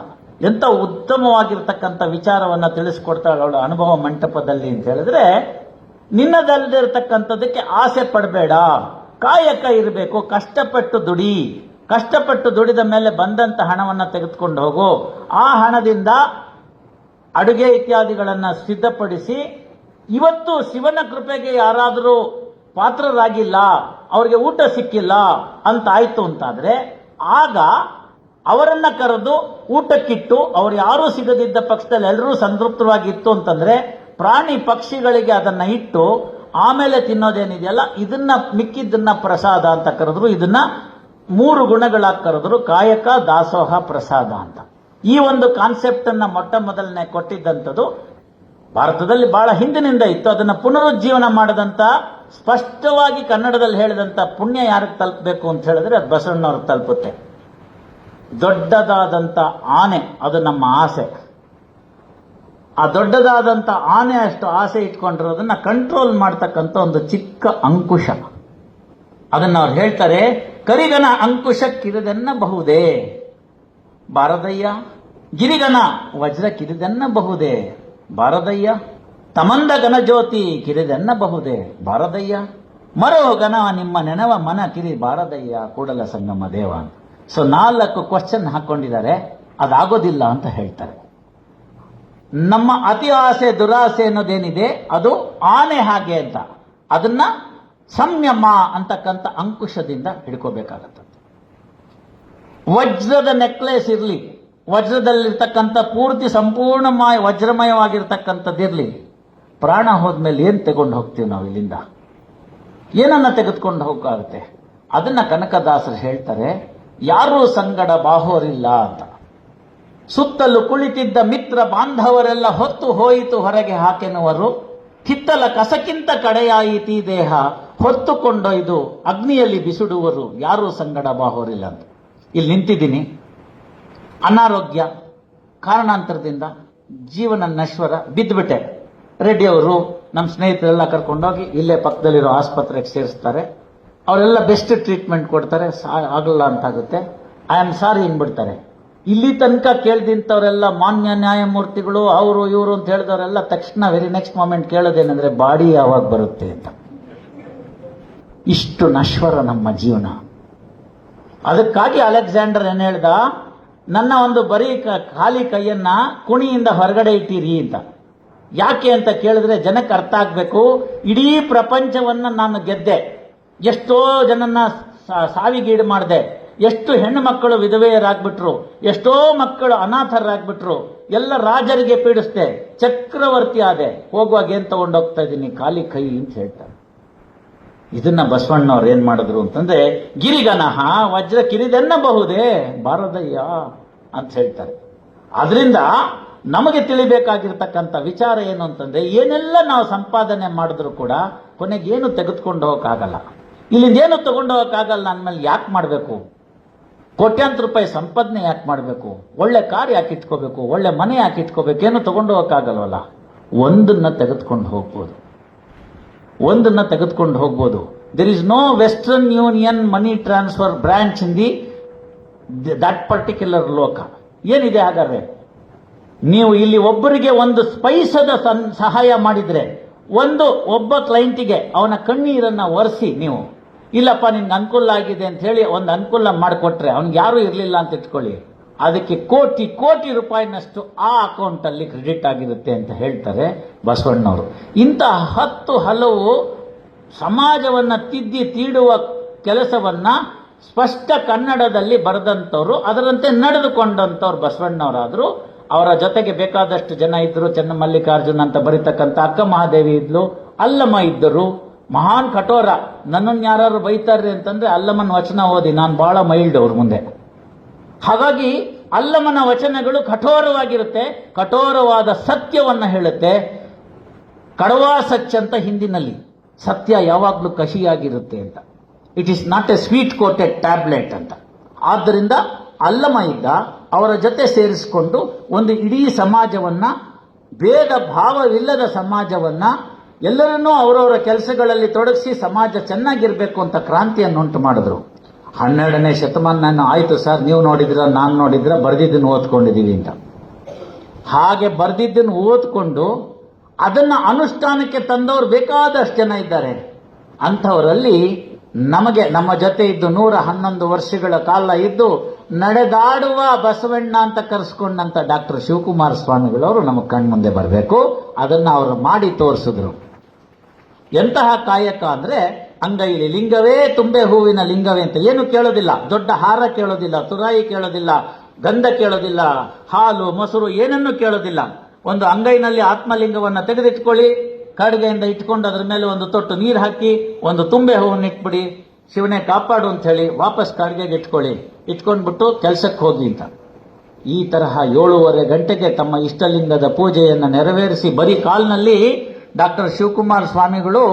ಎಂತ ಉತ್ತಮವಾಗಿರ್ತಕ್ಕಂಥ ವಿಚಾರವನ್ನ ತಿಳಿಸ್ಕೊಡ್ತಾಳೆ ಅವಳು ಅನುಭವ ಮಂಟಪದಲ್ಲಿ ಅಂತ ಹೇಳಿದ್ರೆ, ನಿನ್ನದಲ್ಲದಿರ್ತಕ್ಕಂಥದಕ್ಕೆ ಆಸೆ ಪಡಬೇಡ, ಕಾಯಕ ಇರಬೇಕು, ಕಷ್ಟಪಟ್ಟು ದುಡಿ, ಕಷ್ಟಪಟ್ಟು ದುಡಿದ ಮೇಲೆ ಬಂದಂತ ಹಣವನ್ನ ತೆಗೆದುಕೊಂಡು ಹೋಗು. ಆ ಹಣದಿಂದ ಅಡುಗೆ ಇತ್ಯಾದಿಗಳನ್ನ ಸಿದ್ಧಪಡಿಸಿ, ಇವತ್ತು ಶಿವನ ಕೃಪೆಗೆ ಯಾರಾದರೂ ಪಾತ್ರರಾಗಿಲ್ಲ, ಅವ್ರಿಗೆ ಊಟ ಸಿಕ್ಕಿಲ್ಲ ಅಂತ ಆಯ್ತು ಅಂತಾದ್ರೆ ಆಗ ಅವರನ್ನ ಕರೆದು ಊಟಕ್ಕಿಟ್ಟು, ಅವ್ರು ಯಾರೂ ಸಿಗದಿದ್ದ ಪಕ್ಷದಲ್ಲಿ ಎಲ್ಲರೂ ಸಂತೃಪ್ತವಾಗಿತ್ತು ಅಂತಂದ್ರೆ ಪ್ರಾಣಿ ಪಕ್ಷಿಗಳಿಗೆ ಅದನ್ನ ಇಟ್ಟು ಆಮೇಲೆ ತಿನ್ನೋದೇನಿದೆಯಲ್ಲ ಇದನ್ನ ಮಿಕ್ಕಿದ್ದನ್ನ ಪ್ರಸಾದ ಅಂತ ಕರೆದ್ರು. ಇದನ್ನ 3 ಗುಣಗಳಾಗಿ ಕರೆದ್ರು, ಕಾಯಕ, ದಾಸೋಹ, ಪ್ರಸಾದ ಅಂತ. ಈ ಒಂದು ಕಾನ್ಸೆಪ್ಟ್ ಅನ್ನ ಮೊಟ್ಟ ಮೊದಲನೇ ಕೊಟ್ಟಿದ್ದಂಥದ್ದು ಭಾರತದಲ್ಲಿ ಬಹಳ ಹಿಂದಿನಿಂದ ಇತ್ತು. ಅದನ್ನ ಪುನರುಜ್ಜೀವನ ಮಾಡದಂತ ಸ್ಪಷ್ಟವಾಗಿ ಕನ್ನಡದಲ್ಲಿ ಹೇಳಿದಂಥ ಪುಣ್ಯ ಯಾರಿಗೆ ತಲುಪಬೇಕು ಅಂತ ಹೇಳಿದ್ರೆ ಅದು ಬಸವಣ್ಣವ್ರಿಗೆ ತಲುಪುತ್ತೆ. ದೊಡ್ಡದಾದಂಥ ಆನೆ ಅದು ನಮ್ಮ ಆಸೆ. ಆ ದೊಡ್ಡದಾದಂಥ ಆನೆ ಅಷ್ಟು ಆಸೆ ಇಟ್ಕೊಂಡಿರೋದನ್ನ ಕಂಟ್ರೋಲ್ ಮಾಡ್ತಕ್ಕಂಥ ಒಂದು ಚಿಕ್ಕ ಅಂಕುಶ, ಅದನ್ನ ಅವ್ರು ಹೇಳ್ತಾರೆ, ಕರಿಗನ ಅಂಕುಶ ಕಿರಿದೆನ್ನಬಹುದೇ ಬಾರದಯ್ಯ, ಗಿರಿಗನ ವಜ್ರ ಕಿರಿದೆನ್ನಬಹುದೇ ಬಾರದಯ್ಯ, ತಮಂದ ಗನ ಜ್ಯೋತಿ ಕಿರಿದೆನ್ನಬಹುದೇ ಬಾರದಯ್ಯ, ಮರೋಗನ ನಿಮ್ಮ ನೆನವ ಮನ ಕಿರಿ ಬಾರದಯ್ಯ ಕೂಡಲ ಸಂಗಮ ದೇವ ಅಂತ. ಸೊ 4 ಕ್ವಶನ್ ಹಾಕೊಂಡಿದ್ದಾರೆ, ಅದಾಗೋದಿಲ್ಲ ಅಂತ ಹೇಳ್ತಾರೆ. ನಮ್ಮ ಅತಿ ಆಸೆ ದುರಾಸೆ ಅನ್ನೋದೇನಿದೆ ಅದು ಆನೆ ಹಾಗೆ ಅಂತ, ಅದನ್ನ ಸಂಯಮ ಅಂತಕ್ಕಂಥ ಅಂಕುಶದಿಂದ ಹಿಡ್ಕೋಬೇಕಾಗತ್ತೆ. ವಜ್ರದ ನೆಕ್ಲೆಸ್ ಇರಲಿ, ವಜ್ರದಲ್ಲಿರ್ತಕ್ಕಂಥ ಪೂರ್ತಿ ಸಂಪೂರ್ಣಮಯ ವಜ್ರಮಯವಾಗಿರ್ತಕ್ಕಂಥದ್ದಿರಲಿ, ಪ್ರಾಣ ಹೋದ್ಮೇಲೆ ಏನು ತಗೊಂಡು ಹೋಗ್ತೀವಿ ನಾವು ಇಲ್ಲಿಂದ? ಏನನ್ನ ತೆಗೆದುಕೊಂಡು ಹೋಗಾಗುತ್ತೆ? ಅದನ್ನ ಕನಕದಾಸರು ಹೇಳ್ತಾರೆ, ಯಾರೂ ಸಂಗಡ ಬಾಹೋರಿಲ್ಲ ಅಂತ. ಸುತ್ತಲೂ ಕುಳಿತಿದ್ದ ಮಿತ್ರ ಬಾಂಧವರೆಲ್ಲ ಹೊತ್ತು ಹೋಯಿತು ಹೊರಗೆ ಹಾಕೆನುವರು, ಹಿತ್ತಲ ಕಸಕ್ಕಿಂತ ಕಡೆಯಾಯಿತೀ ದೇಹ ಹೊತ್ತುಕೊಂಡೊಯ್ದು ಅಗ್ನಿಯಲ್ಲಿ ಬಿಸಿಡುವರು, ಯಾರೂ ಸಂಗಡ ಬಾಹೋರಿಲ್ಲ ಅಂತ. ಇಲ್ಲಿ ನಿಂತಿದ್ದೀನಿ, ಅನಾರೋಗ್ಯ ಕಾರಣಾಂತರದಿಂದ ಜೀವನ ನಶ್ವರ, ಬಿದ್ದುಬಿಟ್ಟೆ. ರೆಡ್ಡಿ ಅವರು ನಮ್ಮ ಸ್ನೇಹಿತರೆಲ್ಲ ಕರ್ಕೊಂಡೋಗಿ ಇಲ್ಲೇ ಪಕ್ಕದಲ್ಲಿರೋ ಆಸ್ಪತ್ರೆಗೆ ಸೇರಿಸ್ತಾರೆ. ಅವರೆಲ್ಲ ಬೆಸ್ಟ್ ಟ್ರೀಟ್ಮೆಂಟ್ ಕೊಡ್ತಾರೆ. ಆಗಲ್ಲ ಅಂತಾಗುತ್ತೆ, ಐ ಆಮ್ ಸಾರಿ ಅಂದ್ಬಿಡ್ತಾರೆ. ಇಲ್ಲಿ ತನಕ ಕೇಳ್ದಿಂತವರೆಲ್ಲ ಮಾನ್ಯ ನ್ಯಾಯಮೂರ್ತಿಗಳು ಅವರು ಇವರು ಅಂತ ಹೇಳಿದವರೆಲ್ಲ ತಕ್ಷಣ ವೆರಿ ನೆಕ್ಸ್ಟ್ ಮೊಮೆಂಟ್ ಕೇಳೋದೇನೆಂದ್ರೆ ಬಾಡಿ ಯಾವಾಗ ಬರುತ್ತೆ ಅಂತ. ಇಷ್ಟು ನಶ್ವರ ನಮ್ಮ ಜೀವನ. ಅದಕ್ಕಾಗಿ ಅಲೆಕ್ಸಾಂಡರ್ ಏನ್ ಹೇಳ್ದ, ನನ್ನ ಒಂದು ಬರೀ ಖಾಲಿ ಕೈಯನ್ನ ಕುಣಿಯಿಂದ ಹೊರಗಡೆ ಇಟ್ಟಿರಿ ಅಂತ. ಯಾಕೆ ಅಂತ ಕೇಳಿದ್ರೆ ಜನಕ್ಕೆ ಅರ್ಥ ಆಗ್ಬೇಕು, ಇಡೀ ಪ್ರಪಂಚವನ್ನ ನಾನು ಗೆದ್ದೆ, ಎಷ್ಟೋ ಜನನ್ನ ಸಾವಿಗೀಡು ಮಾಡಿದೆ, ಎಷ್ಟು ಹೆಣ್ಣು ಮಕ್ಕಳು ವಿಧವೆಯರಾಗ್ಬಿಟ್ರು, ಎಷ್ಟೋ ಮಕ್ಕಳು ಅನಾಥರಾಗ್ಬಿಟ್ರು, ಎಲ್ಲ ರಾಜರಿಗೆ ಪೀಡಿಸ್ದೆ, ಚಕ್ರವರ್ತಿ ಆದೆ, ಹೋಗುವಾಗ ಏನ್ ತಗೊಂಡೋಗ್ತಾ ಇದ್ದೀನಿ? ಖಾಲಿ ಕೈ ಅಂತ ಹೇಳ್ತಾರೆ. ಇದನ್ನ ಬಸವಣ್ಣವ್ರು ಏನ್ ಮಾಡಿದ್ರು ಅಂತಂದ್ರೆ, ಗಿರಿಗನಹ ವಜ್ರ ಕಿರಿದೆನ್ನಬಹುದೇ ಬಾರದಯ್ಯ ಅಂತ ಹೇಳ್ತಾರೆ. ಆದ್ರಿಂದ ನಮಗೆ ತಿಳಿಬೇಕಾಗಿರ್ತಕ್ಕಂಥ ವಿಚಾರ ಏನು ಅಂತಂದ್ರೆ, ಏನೆಲ್ಲ ನಾವು ಸಂಪಾದನೆ ಮಾಡಿದ್ರು ಕೂಡ ಕೊನೆಗೇನು ತೆಗೆದುಕೊಂಡು ಹೋಗಕ್ಕಾಗಲ್ಲ. ಇಲ್ಲಿಂದ ಏನು ತಗೊಂಡು ಹೋಗಕ್ಕಾಗಲ್ಲ ಅಂದ್ಮೇಲೆ ಯಾಕೆ ಮಾಡಬೇಕು? ಕೋಟ್ಯಾಂತರ ರೂಪಾಯಿ ಸಂಪಾದನೆ ಯಾಕೆ ಮಾಡಬೇಕು? ಒಳ್ಳೆ ಕಾರ್ ಯಾಕೆ ಇಟ್ಕೋಬೇಕು? ಒಳ್ಳೆ ಮನೆ ಯಾಕೆ ಇಟ್ಕೋಬೇಕು? ಏನು ತಗೊಂಡು ಹೋಗಕ್ಕಾಗಲ್ವಲ್ಲ. ಒಂದನ್ನ ತೆಗೆದುಕೊಂಡು ಹೋಗ್ಬೋದು, ಒಂದನ್ನ ತೆಗೆದುಕೊಂಡು ಹೋಗ್ಬೋದು. There is no Western Union money transfer branch in that particular ಲೋಕ. ಏನಿದೆ ಹಾಗಾದ್ರೆ? ನೀವು ಇಲ್ಲಿ ಒಬ್ಬರಿಗೆ ಒಂದು ಪೈಸದ ಸಹಾಯ ಮಾಡಿದ್ರೆ, ಒಬ್ಬ ಕ್ಲೈಂಟಿಗೆ ಅವನ ಕಣ್ಣೀರನ್ನ ಒರೆಸಿ ನೀವು, ಇಲ್ಲಪ್ಪ ನಿನ್ಗೆ ಅನುಕೂಲ ಆಗಿದೆ ಅಂತ ಹೇಳಿ ಒಂದು ಅನುಕೂಲ ಮಾಡಿಕೊಟ್ರೆ, ಅವ್ನಿಗೆ ಯಾರು ಇರಲಿಲ್ಲ ಅಂತ ಇಟ್ಕೊಳ್ಳಿ, ಅದಕ್ಕೆ ಕೋಟಿ ಕೋಟಿ ರೂಪಾಯಿನಷ್ಟು ಆ ಅಕೌಂಟ್ ಅಲ್ಲಿ ಕ್ರೆಡಿಟ್ ಆಗಿರುತ್ತೆ ಅಂತ ಹೇಳ್ತಾರೆ ಬಸವಣ್ಣವರು. ಇಂತಹ 10 ಹಲವು ಸಮಾಜವನ್ನ ತಿದ್ದಿ ತೀಡುವ ಕೆಲಸವನ್ನ ಸ್ಪಷ್ಟ ಕನ್ನಡದಲ್ಲಿ ಬರೆದಂಥವ್ರು, ಅದರಂತೆ ನಡೆದುಕೊಂಡಂಥವ್ರು ಬಸವಣ್ಣವರಾದ್ರು. ಅವರ ಜೊತೆಗೆ ಬೇಕಾದಷ್ಟು ಜನ ಇದ್ರು. ಚೆನ್ನಮಲ್ಲಿಕಾರ್ಜುನ್ ಅಂತ ಬರೀತಕ್ಕಂಥ ಅಕ್ಕ ಮಹಾದೇವಿ ಇದ್ಲು, ಅಲ್ಲಮ್ಮ ಇದ್ದರು. ಮಹಾನ್ ಕಠೋರ. ನನ್ನನ್ನು ಯಾರು ಬೈತಾರ್ರಿ ಅಂತಂದ್ರೆ ಅಲ್ಲಮ್ಮನ ವಚನ ಓದಿ, ನಾನು ಬಹಳ ಮೈಲ್ಡ್ ಅವ್ರ ಮುಂದೆ. ಹಾಗಾಗಿ ಅಲ್ಲಮ್ಮನ ವಚನಗಳು ಕಠೋರವಾಗಿರುತ್ತೆ, ಕಠೋರವಾದ ಸತ್ಯವನ್ನ ಹೇಳುತ್ತೆ. ಕಡವಾ ಸಚ್ ಅಂತ ಹಿಂದಿನಲ್ಲಿ, ಸತ್ಯ ಯಾವಾಗ್ಲೂ ಕಹಿಯಾಗಿರುತ್ತೆ ಅಂತ. It is not a sweet coated tablet ಅಂತ. ಆದ್ದರಿಂದ ಅಲ್ಲಮ ಇದ್ದ, ಅವರ ಜೊತೆ ಸೇರಿಸಿಕೊಂಡು ಒಂದು ಇಡೀ ಸಮಾಜವನ್ನ, ಭೇದ ಭಾವವಿಲ್ಲದ ಸಮಾಜವನ್ನ, ಎಲ್ಲರನ್ನೂ ಅವರವರ ಕೆಲಸಗಳಲ್ಲಿ ತೊಡಗಿಸಿ ಸಮಾಜ ಚೆನ್ನಾಗಿರ್ಬೇಕು ಅಂತ ಕ್ರಾಂತಿಯನ್ನು ಉಂಟು ಮಾಡಿದ್ರು. 12ನೇ ಶತಮಾನ ಆಯ್ತು ಸರ್, ನೀವು ನೋಡಿದ್ರ ನಾನು ನೋಡಿದ್ರ, ಬರೆದಿದ್ದನ್ನು ಓದ್ಕೊಂಡಿದ್ದೀವಿ ಅಂತ. ಹಾಗೆ ಬರೆದಿದ್ದನ್ನು ಓದ್ಕೊಂಡು ಅದನ್ನ ಅನುಷ್ಠಾನಕ್ಕೆ ತಂದವರು ಬೇಕಾದಷ್ಟು ಜನ ಇದ್ದಾರೆ. ಅಂಥವರಲ್ಲಿ ನಮಗೆ ನಮ್ಮ ಜೊತೆ ಇದ್ದು 111 ವರ್ಷಗಳ ಕಾಲ ಇದ್ದು ನಡೆದಾಡುವ ಬಸವಣ್ಣ ಅಂತ ಕರೆಸ್ಕೊಂಡಂತ ಡಾಕ್ಟರ್ ಶಿವಕುಮಾರ ಸ್ವಾಮಿಗಳವರು ನಮ್ಮ ಕಣ್ಮುಂದೆ ಬರಬೇಕು. ಅದನ್ನ ಅವರು ಮಾಡಿ ತೋರಿಸಿದ್ರು. ಎಂತಹ ಕಾಯಕ ಅಂದ್ರೆ, ಅಂಗೈಲಿ ಲಿಂಗವೇ ತುಂಬೆ ಹೂವಿನ ಲಿಂಗವೇ ಅಂತ ಏನು ಕೇಳೋದಿಲ್ಲ, ದೊಡ್ಡ ಹಾರ ಕೇಳೋದಿಲ್ಲ, ತುರಾಯಿ ಕೇಳೋದಿಲ್ಲ, ಗಂಧ ಕೇಳೋದಿಲ್ಲ, ಹಾಲು ಮೊಸರು ಏನನ್ನೂ ಕೇಳೋದಿಲ್ಲ. ಒಂದು ಅಂಗೈನಲ್ಲಿ ಆತ್ಮಲಿಂಗವನ್ನ ತೆಗೆದಿಟ್ಕೊಳ್ಳಿ, ಕಡ್ಗೆಯಿಂದ ಇಟ್ಕೊಂಡು ಅದ್ರ ಮೇಲೆ ಒಂದು ತೊಟ್ಟು ನೀರು ಹಾಕಿ ಒಂದು ತುಂಬೆ ಹೂವನ್ನು ಇಟ್ಬಿಡಿ, ಶಿವನೇ ಕಾಪಾಡು ಅಂತ ಹೇಳಿ ವಾಪಸ್ ಕಾಡ್ಗೆಗೆ ಇಟ್ಕೊಂಡ್ಬಿಟ್ಟು ಕೆಲಸಕ್ಕೆ ಹೋಗಿ ಅಂತ. ಈ ತರಹ 7:30 ಗಂಟೆಗೆ ತಮ್ಮ ಇಷ್ಟಲಿಂಗದ ಪೂಜೆಯನ್ನು ನೆರವೇರಿಸಿ ಬರೀ ಕಾಲ್ನಲ್ಲಿ ಡಾಕ್ಟರ್ ಶಿವಕುಮಾರ ಸ್ವಾಮಿಗಳು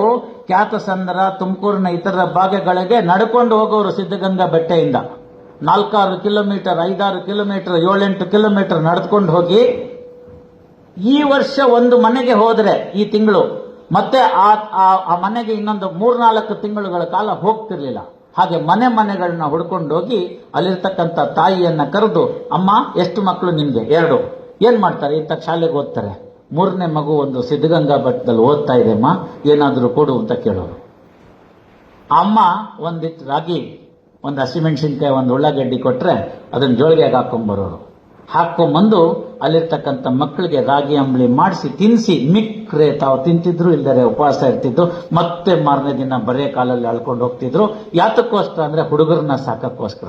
ಕ್ಯಾತಸಂದ್ರ, ತುಮಕೂರಿನ ಇತರ ಭಾಗಗಳಿಗೆ ನಡ್ಕೊಂಡು ಹೋಗೋರು ಸಿದ್ಧಗಂಗಾ ಬೆಟ್ಟೆಯಿಂದ 4-6 ಕಿಲೋಮೀಟರ್, 5-6 ಕಿಲೋಮೀಟರ್, 7-8 ಕಿಲೋಮೀಟರ್ ನಡೆದುಕೊಂಡು ಹೋಗಿ ಈ ವರ್ಷ ಒಂದು ಮನೆಗೆ ಹೋದ್ರೆ ಈ ತಿಂಗಳು ಮತ್ತೆ ಆ ಮನೆಗೆ ಇನ್ನೊಂದು 3-4 ತಿಂಗಳುಗಳ ಕಾಲ ಹೋಗ್ತಿರ್ಲಿಲ್ಲ. ಹಾಗೆ ಮನೆಗಳನ್ನ ಹುಡ್ಕೊಂಡೋಗಿ ಅಲ್ಲಿರ್ತಕ್ಕಂಥ ತಾಯಿಯನ್ನ ಕರೆದು, ಅಮ್ಮ ಎಷ್ಟು ಮಕ್ಕಳು ನಿಮ್ಗೆ? 2. ಏನ್ ಮಾಡ್ತಾರೆ? ಇಂಥ ಶಾಲೆಗೆ ಓದ್ತಾರೆ. 3ನೇ ಮಗು ಒಂದು ಸಿದ್ಧಗಂಗಾ ಬೆಟ್ಟದಲ್ಲಿ ಓದ್ತಾ ಇದೆ ಅಮ್ಮ, ಏನಾದರೂ ಕೊಡು ಅಂತ ಕೇಳೋರು. ಅಮ್ಮ ಒಂದಿಟ್ಟು ರಾಗಿ, ಒಂದು ಹಸಿಮೆಣಸಿನ್ಕಾಯಿ, ಒಂದು ಉಳ್ಳಾಗಡ್ಡಿ ಕೊಟ್ರೆ ಅದನ್ನ ಜೋಳಿಗೆಗೆ ಹಾಕೊಂಡ್ಬರೋರು. ಹಾಕೊಂಬಂದು ಅಲ್ಲಿರ್ತಕ್ಕಂಥ ಮಕ್ಕಳಿಗೆ ರಾಗಿ ಅಂಬಳಿ ಮಾಡಿಸಿ ತಿನ್ನಿಸಿ, ಮಿಕ್ರೆ ತಾವು ತಿಂತಿದ್ರು, ಇಲ್ಲದರೆ ಉಪವಾಸ ಇರ್ತಿದ್ರು. ಮತ್ತೆ ಮಾರನೇ ದಿನ ಬರೇ ಕಾಲಲ್ಲಿ ಅಳ್ಕೊಂಡು ಹೋಗ್ತಿದ್ರು. ಯಾತಕ್ಕೋಸ್ಕರ ಅಂದ್ರೆ ಹುಡುಗರನ್ನ ಸಾಕಕ್ಕೋಸ್ಕರ.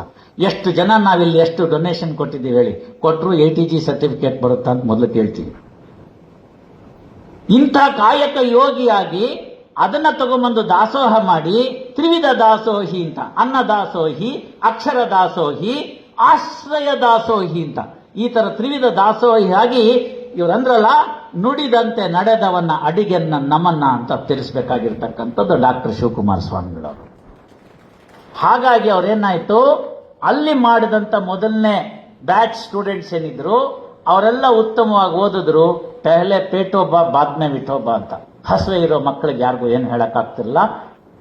ಎಷ್ಟು ಜನ ನಾವಿಲ್ಲಿ ಎಷ್ಟು ಡೊನೇಷನ್ ಕೊಟ್ಟಿದ್ದೀವಿ ಹೇಳಿ? ಕೊಟ್ಟರು ATG ಸರ್ಟಿಫಿಕೇಟ್ ಬರುತ್ತಾ ಅಂತ ಮೊದಲು ಕೇಳ್ತೀವಿ. ಇಂಥ ಕಾಯಕ ಯೋಗಿಯಾಗಿ ಅದನ್ನ ತಗೊಂಬಂದು ದಾಸೋಹ ಮಾಡಿ, ತ್ರಿವಿಧ ದಾಸೋಹಿ ಅಂತ, ಅನ್ನ ದಾಸೋಹಿ, ಅಕ್ಷರ ದಾಸೋಹಿ, ಆಶ್ರಯ ದಾಸೋಹಿ ಅಂತ, ಈ ತರ ತ್ರಿವಿಧ ದಾಸೋಹಿಯಾಗಿ ಇವರಂದ್ರಲ್ಲ, ನುಡಿದಂತೆ ನಡೆದವನ್ನ ಅಡಿಗೆನ್ನ ನಮನ್ನ ಅಂತ ತಿಳಿಸ್ಬೇಕಾಗಿರ್ತಕ್ಕಂಥದ್ದು ಡಾಕ್ಟರ್ ಶಿವಕುಮಾರ ಸ್ವಾಮಿಗಳವರು. ಹಾಗಾಗಿ ಅವ್ರೇನಾಯ್ತು, ಅಲ್ಲಿ ಮಾಡಿದಂತ ಮೊದಲನೇ ಬ್ಯಾಚ್ ಸ್ಟೂಡೆಂಟ್ಸ್ ಏನಿದ್ರು ಅವರೆಲ್ಲ ಉತ್ತಮವಾಗಿ ಓದಿದ್ರು. ಪೆಹಲೆ ಪೇಟೋಬಾ ಬಾದ್ಮೆ ವಿಠೋಬಾ ಅಂತ. ಹಸುವೆ ಇರೋ ಮಕ್ಕಳಿಗೆ ಯಾರಿಗೂ ಏನು ಹೇಳಕ್ಕಾಗ್ತಿರಲ್ಲ.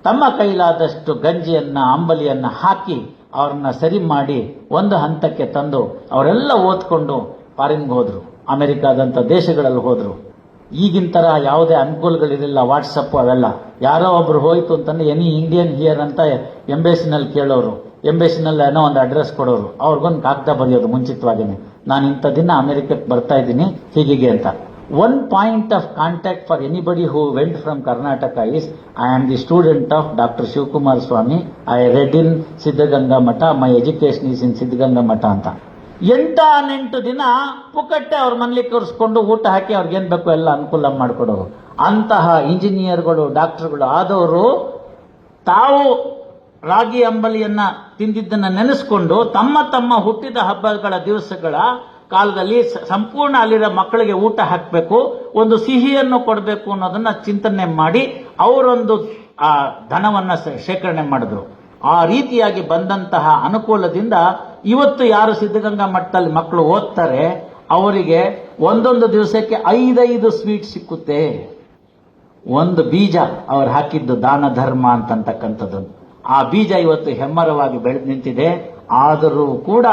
ತಮ್ಮ ಕೈಲಾದಷ್ಟು ಗಂಜಿಯನ್ನ, ಅಂಬಲಿಯನ್ನ ಹಾಕಿ ಅವ್ರನ್ನ ಸರಿ ಮಾಡಿ ಒಂದು ಹಂತಕ್ಕೆ ತಂದು ಅವರೆಲ್ಲ ಓದ್ಕೊಂಡು ಫಾರಿನ್ಗೆ ಹೋದ್ರು, ಅಮೆರಿಕಾದಂಥ ದೇಶಗಳಲ್ಲಿ ಹೋದ್ರು. ಈಗಿನ ತರ ಯಾವುದೇ ಅನುಕೂಲಗಳಿರಲಿಲ್ಲ, ವಾಟ್ಸಪ್ ಅವೆಲ್ಲ. ಯಾರೋ ಒಬ್ರು ಹೋಯ್ತು ಅಂತಂದ್ರೆ ಎನಿ ಇಂಡಿಯನ್ ಹಿಯರ್ ಅಂತ ಎಂಬೇಸಿನಲ್ಲಿ ಕೇಳೋರು, ಎಂಬೇಸಿನಲ್ಲಿ ಏನೋ ಒಂದು ಅಡ್ರೆಸ್ ಕೊಡೋರು, ಅವ್ರಿಗೊಂದು ಕಾಗದ ಬರೆಯೋದು ಮುಂಚಿತವಾಗಿನೇ, ನಾನು ಇಂಥ ದಿನ ಅಮೆರಿಕಕ್ಕೆ ಬರ್ತಾ ಇದ್ದೀನಿ ಹೀಗೆ ಅಂತ. One point of contact for anybody who went from Karnataka is, I am the student of Dr. Shivkumar Swami. I read in Siddhaganga Mata. My education is in Siddhaganga Mata ಅಂತ. 8 ದಿನ ಪುಕ್ಕಟ್ಟೆ ಅವ್ರ ಮನೇಲಿ ಕೂರಿಸ್ಕೊಂಡು ಊಟ ಹಾಕಿ ಅವ್ರಿಗೇನ್ ಬೇಕು ಎಲ್ಲ ಅನುಕೂಲ ಮಾಡಿಕೊಡೋರು. ಅಂತಹ ಇಂಜಿನಿಯರ್ಗಳು, ಡಾಕ್ಟರ್ಗಳು ಆದವರು ತಾವು ರಾಗಿ ಅಂಬಲಿಯನ್ನ ತಿಂದಿದ್ದನ್ನ ನೆನೆಸ್ಕೊಂಡು ತಮ್ಮ ಹುಟ್ಟಿದ ಹಬ್ಬಗಳ ದಿವಸಗಳ ಕಾಲದಲ್ಲಿ ಸಂಪೂರ್ಣ ಅಲ್ಲಿರೋ ಮಕ್ಕಳಿಗೆ ಊಟ ಹಾಕಬೇಕು, ಒಂದು ಸಿಹಿಯನ್ನು ಕೊಡಬೇಕು ಅನ್ನೋದನ್ನ ಚಿಂತನೆ ಮಾಡಿ ಅವರೊಂದು ಧನವನ್ನ ಶೇಖರಣೆ ಮಾಡಿದ್ರು. ಆ ರೀತಿಯಾಗಿ ಬಂದಂತಹ ಅನುಕೂಲದಿಂದ ಇವತ್ತು ಯಾರು ಸಿದ್ಧಗಂಗಾ ಮಠದಲ್ಲಿ ಮಕ್ಕಳು ಓದ್ತಾರೆ ಅವರಿಗೆ ಒಂದೊಂದು ದಿವಸಕ್ಕೆ 5 ಸ್ವೀಟ್ ಸಿಕ್ಕುತ್ತೆ. ಒಂದು ಬೀಜ ಅವ್ರು ಹಾಕಿದ್ದು ದಾನ ಧರ್ಮ ಅಂತಕ್ಕಂಥದ್ದು. ಆ ಬೀಜ ಇವತ್ತು ಹೆಮ್ಮರವಾಗಿ ಬೆಳೆದು ನಿಂತಿದೆ. ಆದರೂ ಕೂಡ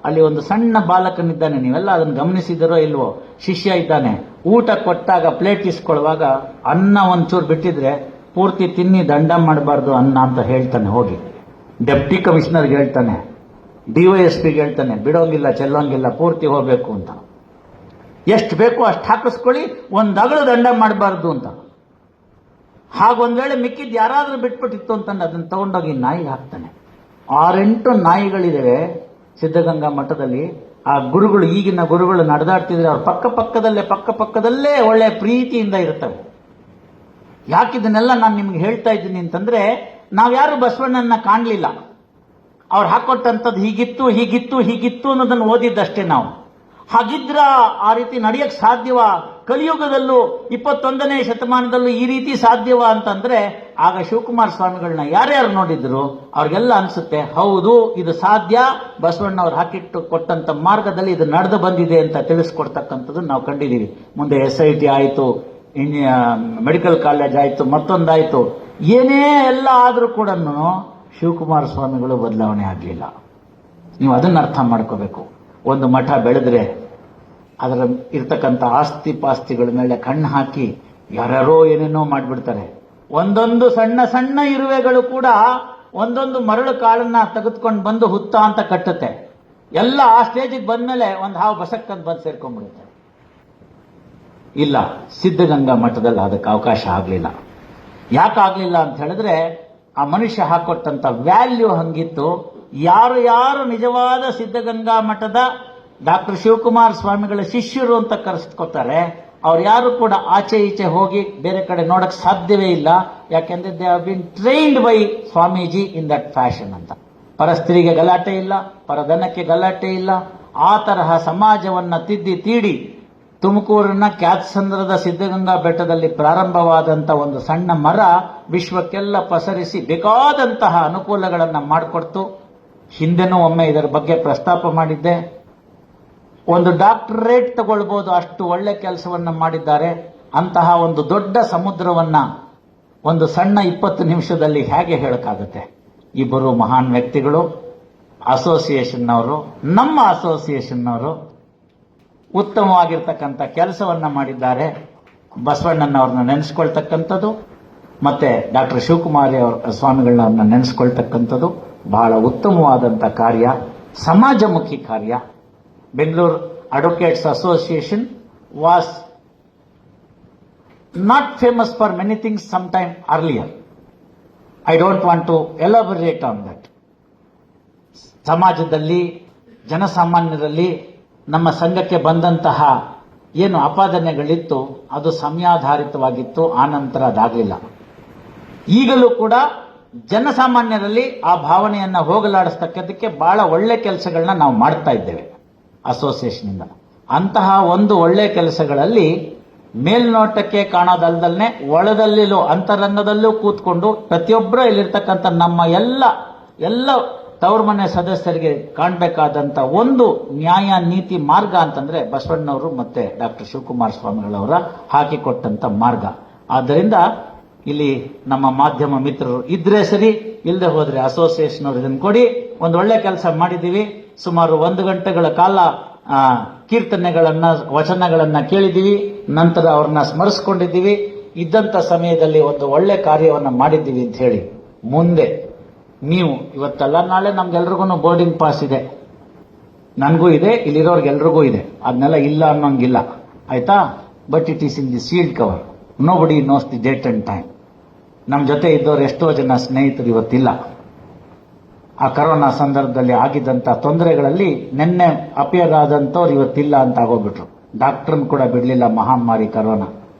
ಅಲ್ಲಿ ಒಂದು ಸಣ್ಣ ಬಾಲಕನಿದ್ದಾನೆ, ನೀವೆಲ್ಲ ಅದನ್ನು ಗಮನಿಸಿದರೋ ಇಲ್ವೋ, ಶಿಷ್ಯ ಇದ್ದಾನೆ. ಊಟ ಕೊಟ್ಟಾಗ ಪ್ಲೇಟ್ ಇಸ್ಕೊಳ್ಳುವಾಗ ಅನ್ನ ಒಂಚೂರು ಬಿಟ್ಟಿದ್ರೆ ಪೂರ್ತಿ ತಿನ್ನಿ ದಂಡ ಮಾಡಬಾರ್ದು ಅನ್ನ ಅಂತ ಹೇಳ್ತಾನೆ. ಹೋಗಿ ಡೆಪ್ಟಿ ಕಮಿಷನರ್ಗೆ ಹೇಳ್ತಾನೆ, DYSPಗೆ ಹೇಳ್ತಾನೆ, ಬಿಡೋಂಗಿಲ್ಲ ಚೆಲ್ಲೋಂಗಿಲ್ಲ, ಪೂರ್ತಿ ಹೋಗ್ಬೇಕು ಅಂತ. ಎಷ್ಟು ಬೇಕೋ ಅಷ್ಟು ಹಾಕಿಸ್ಕೊಳ್ಳಿ, ಒಂದು ಅಗಳು ದಂಡ ಮಾಡಬಾರ್ದು ಅಂತ. ಹಾಗೊಂದ್ ವೇಳೆ ಮಿಕ್ಕಿದ್ದು ಯಾರಾದ್ರೂ ಬಿಟ್ಬಿಟ್ಟಿತ್ತು ಅಂತಂದ್ರೆ ಅದನ್ನ ತಗೊಂಡೋಗಿ ನಾಯಿಗೆ ಹಾಕ್ತಾನೆ. 6-8 ನಾಯಿಗಳಿವೆ ಸಿದ್ಧಗಂಗಾ ಮಠದಲ್ಲಿ. ಆ ಗುರುಗಳು, ಈಗಿನ ಗುರುಗಳು ನಡೆದಾಡ್ತಿದ್ರೆ ಅವ್ರ ಪಕ್ಕದಲ್ಲೇ ಒಳ್ಳೆ ಪ್ರೀತಿಯಿಂದ ಇರ್ತವೆ. ಯಾಕಿದನ್ನೆಲ್ಲ ನಾನು ನಿಮ್ಗೆ ಹೇಳ್ತಾ ಇದ್ದೀನಿ ಅಂತಂದ್ರೆ, ನಾವ್ಯಾರು ಬಸವಣ್ಣನ ಕಾಣಲಿಲ್ಲ. ಅವ್ರು ಹಾಕೊಟ್ಟಂಥದ್ದು ಹೀಗಿತ್ತು ಅನ್ನೋದನ್ನು ಓದಿದ್ದಷ್ಟೇ ನಾವು. ಹಾಗಿದ್ರ ಆ ರೀತಿ ನಡೆಯಕ್ ಸಾಧ್ಯವ? ಕಲಿಯುಗದಲ್ಲೂ 21ನೇ ಶತಮಾನದಲ್ಲೂ ಈ ರೀತಿ ಸಾಧ್ಯವ ಅಂತಂದ್ರೆ ಆಗ ಶಿವಕುಮಾರ ಸ್ವಾಮಿಗಳನ್ನ ಯಾರ್ಯಾರು ನೋಡಿದ್ರು ಅವ್ರಿಗೆಲ್ಲ ಅನ್ಸುತ್ತೆ, ಹೌದು ಇದು ಸಾಧ್ಯ, ಬಸವಣ್ಣವ್ರು ಹಾಕಿಟ್ಟು ಕೊಟ್ಟಂತ ಮಾರ್ಗದಲ್ಲಿ ಇದು ನಡೆದು ಬಂದಿದೆ ಅಂತ ತಿಳಿಸ್ಕೊಡ್ತಕ್ಕಂಥದ್ದು ನಾವು ಕಂಡಿದ್ದೀವಿ. ಮುಂದೆ SIT ಆಯಿತು, ಮೆಡಿಕಲ್ ಕಾಲೇಜ್ ಆಯಿತು, ಮತ್ತೊಂದಾಯಿತು. ಏನೇ ಎಲ್ಲ ಆದರೂ ಕೂಡ ಶಿವಕುಮಾರ ಸ್ವಾಮಿಗಳು ಬದಲಾವಣೆ ಆಗಲಿಲ್ಲ. ನೀವು ಅದನ್ನ ಅರ್ಥ ಮಾಡ್ಕೋಬೇಕು. ಒಂದು ಮಠ ಬೆಳೆದ್ರೆ ಅದರ ಇರ್ತಕ್ಕಂಥ ಆಸ್ತಿ ಪಾಸ್ತಿಗಳ ಮೇಲೆ ಕಣ್ಣು ಹಾಕಿ ಯಾರ್ಯಾರೋ ಏನೇನೋ ಮಾಡಿಬಿಡ್ತಾರೆ. ಒಂದೊಂದು ಸಣ್ಣ ಇರುವೆಗಳು ಕೂಡ ಒಂದೊಂದು ಮರಳು ಕಾಳನ್ನ ತೆಗೆದುಕೊಂಡು ಬಂದು ಹುತ್ತ ಅಂತ ಕಟ್ಟುತ್ತೆ. ಎಲ್ಲ ಆ ಸ್ಟೇಜಿಗೆ ಬಂದ್ಮೇಲೆ ಒಂದು ಹಾವು ಬಸಕ್ಕಂತ ಬಂದು ಸೇರ್ಕೊಂಡ್ಬಿಡುತ್ತೆ. ಇಲ್ಲ, ಸಿದ್ಧಗಂಗಾ ಮಠದಲ್ಲಿ ಅದಕ್ಕೆ ಅವಕಾಶ ಆಗಲಿಲ್ಲ. ಯಾಕಾಗ್ಲಿಲ್ಲ ಅಂತ ಹೇಳಿದ್ರೆ ಆ ಮನುಷ್ಯ ಹಾಕೊಟ್ಟಂತ ವ್ಯಾಲ್ಯೂ ಹಂಗಿತ್ತು. ಯಾರು ನಿಜವಾದ ಸಿದ್ಧಗಂಗಾ ಮಠದ ಡಾಕ್ಟರ್ ಶಿವಕುಮಾರ ಸ್ವಾಮಿಗಳ ಶಿಷ್ಯರು ಅಂತ ಕರೆಸ್ಕೊತಾರೆ, ಅವ್ರು ಯಾರು ಕೂಡ ಆಚೆ ಈಚೆ ಹೋಗಿ ಬೇರೆ ಕಡೆ ನೋಡಕ್ ಸಾಧ್ಯವೇ ಇಲ್ಲ. ಯಾಕೆಂದ್ರೆ they have been trained by Swamiji in that fashion ಅಂತ. ಪರಸ್ತ್ರೀಗೆ ಗಲಾಟೆ ಇಲ್ಲ, ಪರಧನಕ್ಕೆ ಗಲಾಟೆ ಇಲ್ಲ. ಆ ತರಹ ಸಮಾಜವನ್ನ ತಿದ್ದಿ ತೀಡಿ ತುಮಕೂರಿನ ಕ್ಯಾತ್ಸಂದ್ರದ ಸಿದ್ಧಗಂಗಾ ಬೆಟ್ಟದಲ್ಲಿ ಪ್ರಾರಂಭವಾದಂಥ ಒಂದು ಸಣ್ಣ ಮರ ವಿಶ್ವಕ್ಕೆಲ್ಲ ಪಸರಿಸಿ ಬೇಕಾದಂತಹ ಅನುಕೂಲಗಳನ್ನು ಮಾಡಿಕೊಡ್ತು. ಹಿಂದೆನೂ ಒಮ್ಮೆ ಇದರ ಬಗ್ಗೆ ಪ್ರಸ್ತಾಪ ಮಾಡಿದ್ದೆ. ಒಂದು ಡಾಕ್ಟರೇಟ್ ತಗೊಳ್ಬೋದು, ಅಷ್ಟು ಒಳ್ಳೆ ಕೆಲಸವನ್ನ ಮಾಡಿದ್ದಾರೆ. ಅಂತಹ ಒಂದು ದೊಡ್ಡ ಸಮುದ್ರವನ್ನ ಒಂದು ಸಣ್ಣ 20 ನಿಮಿಷದಲ್ಲಿ ಹೇಗೆ ಹೇಳಕ್ಕಾಗುತ್ತೆ? ಇಬ್ಬರು ಮಹಾನ್ ವ್ಯಕ್ತಿಗಳು, ಅಸೋಸಿಯೇಷನ್ನವರು, ನಮ್ಮ ಅಸೋಸಿಯೇಷನ್ನವರು ಉತ್ತಮವಾಗಿರ್ತಕ್ಕಂಥ ಕೆಲಸವನ್ನ ಮಾಡಿದ್ದಾರೆ. ಬಸವಣ್ಣನವ್ರನ್ನ ನೆನೆಸ್ಕೊಳ್ತಕ್ಕಂಥದ್ದು ಮತ್ತೆ ಡಾಕ್ಟರ್ ಶಿವಕುಮಾರಿ ಸ್ವಾಮಿಗಳನ್ನ ನೆನೆಸ್ಕೊಳ್ತಕ್ಕಂಥದ್ದು ಬಹಳ ಉತ್ತಮವಾದಂಥ ಕಾರ್ಯ, ಸಮಾಜಮುಖಿ ಕಾರ್ಯ. Bengaluru advocates association was not famous for many things sometime earlier. I don't want to elaborate on that. ಸಮಾಜದಲ್ಲಿ ಜನಸಾಮಾನ್ಯರಲ್ಲಿ ನಮ್ಮ ಸಂಘಕ್ಕೆ ಬಂದಂತಹ ಏನು ಆಪಾದನೆಗಳಿತ್ತು ಅದು ಸಮಯಾಧಾರಿತವಾಗಿತ್ತು, ಆನಂತರ ಅದಾಗಲಿಲ್ಲ. ಈಗಲೂ ಕೂಡ ಜನಸಾಮಾನ್ಯರಲ್ಲಿ ಆ ಭಾವನೆಯನ್ನ ಹೋಗಲಾಡಿಸ್ತಕ್ಕಂಥಕ್ಕೆ ಬಹಳ ಒಳ್ಳೆ ಕೆಲಸಗಳನ್ನ ನಾವು ಮಾಡ್ತಾ ಇದ್ದೇವೆ ಅಸೋಸಿಯೇಷನ್ ಇಂದ. ಅಂತಹ ಒಂದು ಒಳ್ಳೆ ಕೆಲಸಗಳಲ್ಲಿ ಮೇಲ್ನೋಟಕ್ಕೆ ಕಾಣೋದಲ್ದಲ್ನೇ ಒಳದಲ್ಲಿಲೂ ಅಂತರಂಗದಲ್ಲೂ ಕೂತ್ಕೊಂಡು ಪ್ರತಿಯೊಬ್ಬರ ಇಲ್ಲಿರ್ತಕ್ಕಂಥ ನಮ್ಮ ಎಲ್ಲ ತವ್ರ ಮನೆ ಸದಸ್ಯರಿಗೆ ಕಾಣಬೇಕಾದಂತ ಒಂದು ನ್ಯಾಯ ನೀತಿ ಮಾರ್ಗ ಅಂತಂದ್ರೆ ಬಸವಣ್ಣವರು ಮತ್ತೆ ಡಾಕ್ಟರ್ ಶಿವಕುಮಾರ ಸ್ವಾಮಿಗಳವರ ಹಾಕಿಕೊಟ್ಟಂತ ಮಾರ್ಗ. ಆದ್ದರಿಂದ ಇಲ್ಲಿ ನಮ್ಮ ಮಾಧ್ಯಮ ಮಿತ್ರರು ಇದ್ರೆ ಸರಿ, ಇಲ್ಲದೆ ಹೋದ್ರೆ ಅಸೋಸಿಯೇಷನ್ ಅವರು ಇದನ್ನು ಕೊಡಿ. ಒಂದು ಒಳ್ಳೆ ಕೆಲಸ ಮಾಡಿದ್ದೀವಿ. ಸುಮಾರು 1 ಗಂಟೆಗಳ ಕಾಲ ಕೀರ್ತನೆಗಳನ್ನ ವಚನಗಳನ್ನ ಕೇಳಿದ್ದೀವಿ. ನಂತರ ಅವ್ರನ್ನ ಸ್ಮರಿಸ್ಕೊಂಡಿದ್ದೀವಿ. ಇದ್ದಂತ ಸಮಯದಲ್ಲಿ ಒಂದು ಒಳ್ಳೆ ಕಾರ್ಯವನ್ನ ಮಾಡಿದ್ದೀವಿ ಅಂತ ಹೇಳಿ ಮುಂದೆ ನೀವು ಇವತ್ತಲ್ಲ ನಾಳೆ ನಮ್ಗೆಲ್ರಿಗೂ ಬೋರ್ಡಿಂಗ್ ಪಾಸ್ ಇದೆ, ನನಗೂ ಇದೆ, ಇಲ್ಲಿರೋರ್ಗೆಲ್ರಿಗೂ ಇದೆ, ಅದನ್ನೆಲ್ಲ ಇಲ್ಲ ಅನ್ನೋಂಗಿಲ್ಲ, ಆಯ್ತಾ? But it is in the sealed cover. Nobody knows the date and time. ನಮ್ಮ ಜೊತೆ ಇದ್ದವರು ಎಷ್ಟೋ ಜನ ಸ್ನೇಹಿತರು ಇವತ್ತಿಲ್ಲ. ಆ ಕರೋನಾ ಸಂದರ್ಭದಲ್ಲಿ ಆಗಿದ್ದಂಥ ತೊಂದರೆಗಳಲ್ಲಿ ನಿನ್ನೆ ಅಪಿಯರ್ ಆದಂಥವ್ರು ಇವತ್ತಿಲ್ಲ ಅಂತ ಆಗೋಗ್ಬಿಟ್ರು. ಡಾಕ್ಟರ್ನ ಕೂಡ ಬಿಡಲಿಲ್ಲ ಮಹಾಮಾರಿ ಕರೋನಾ.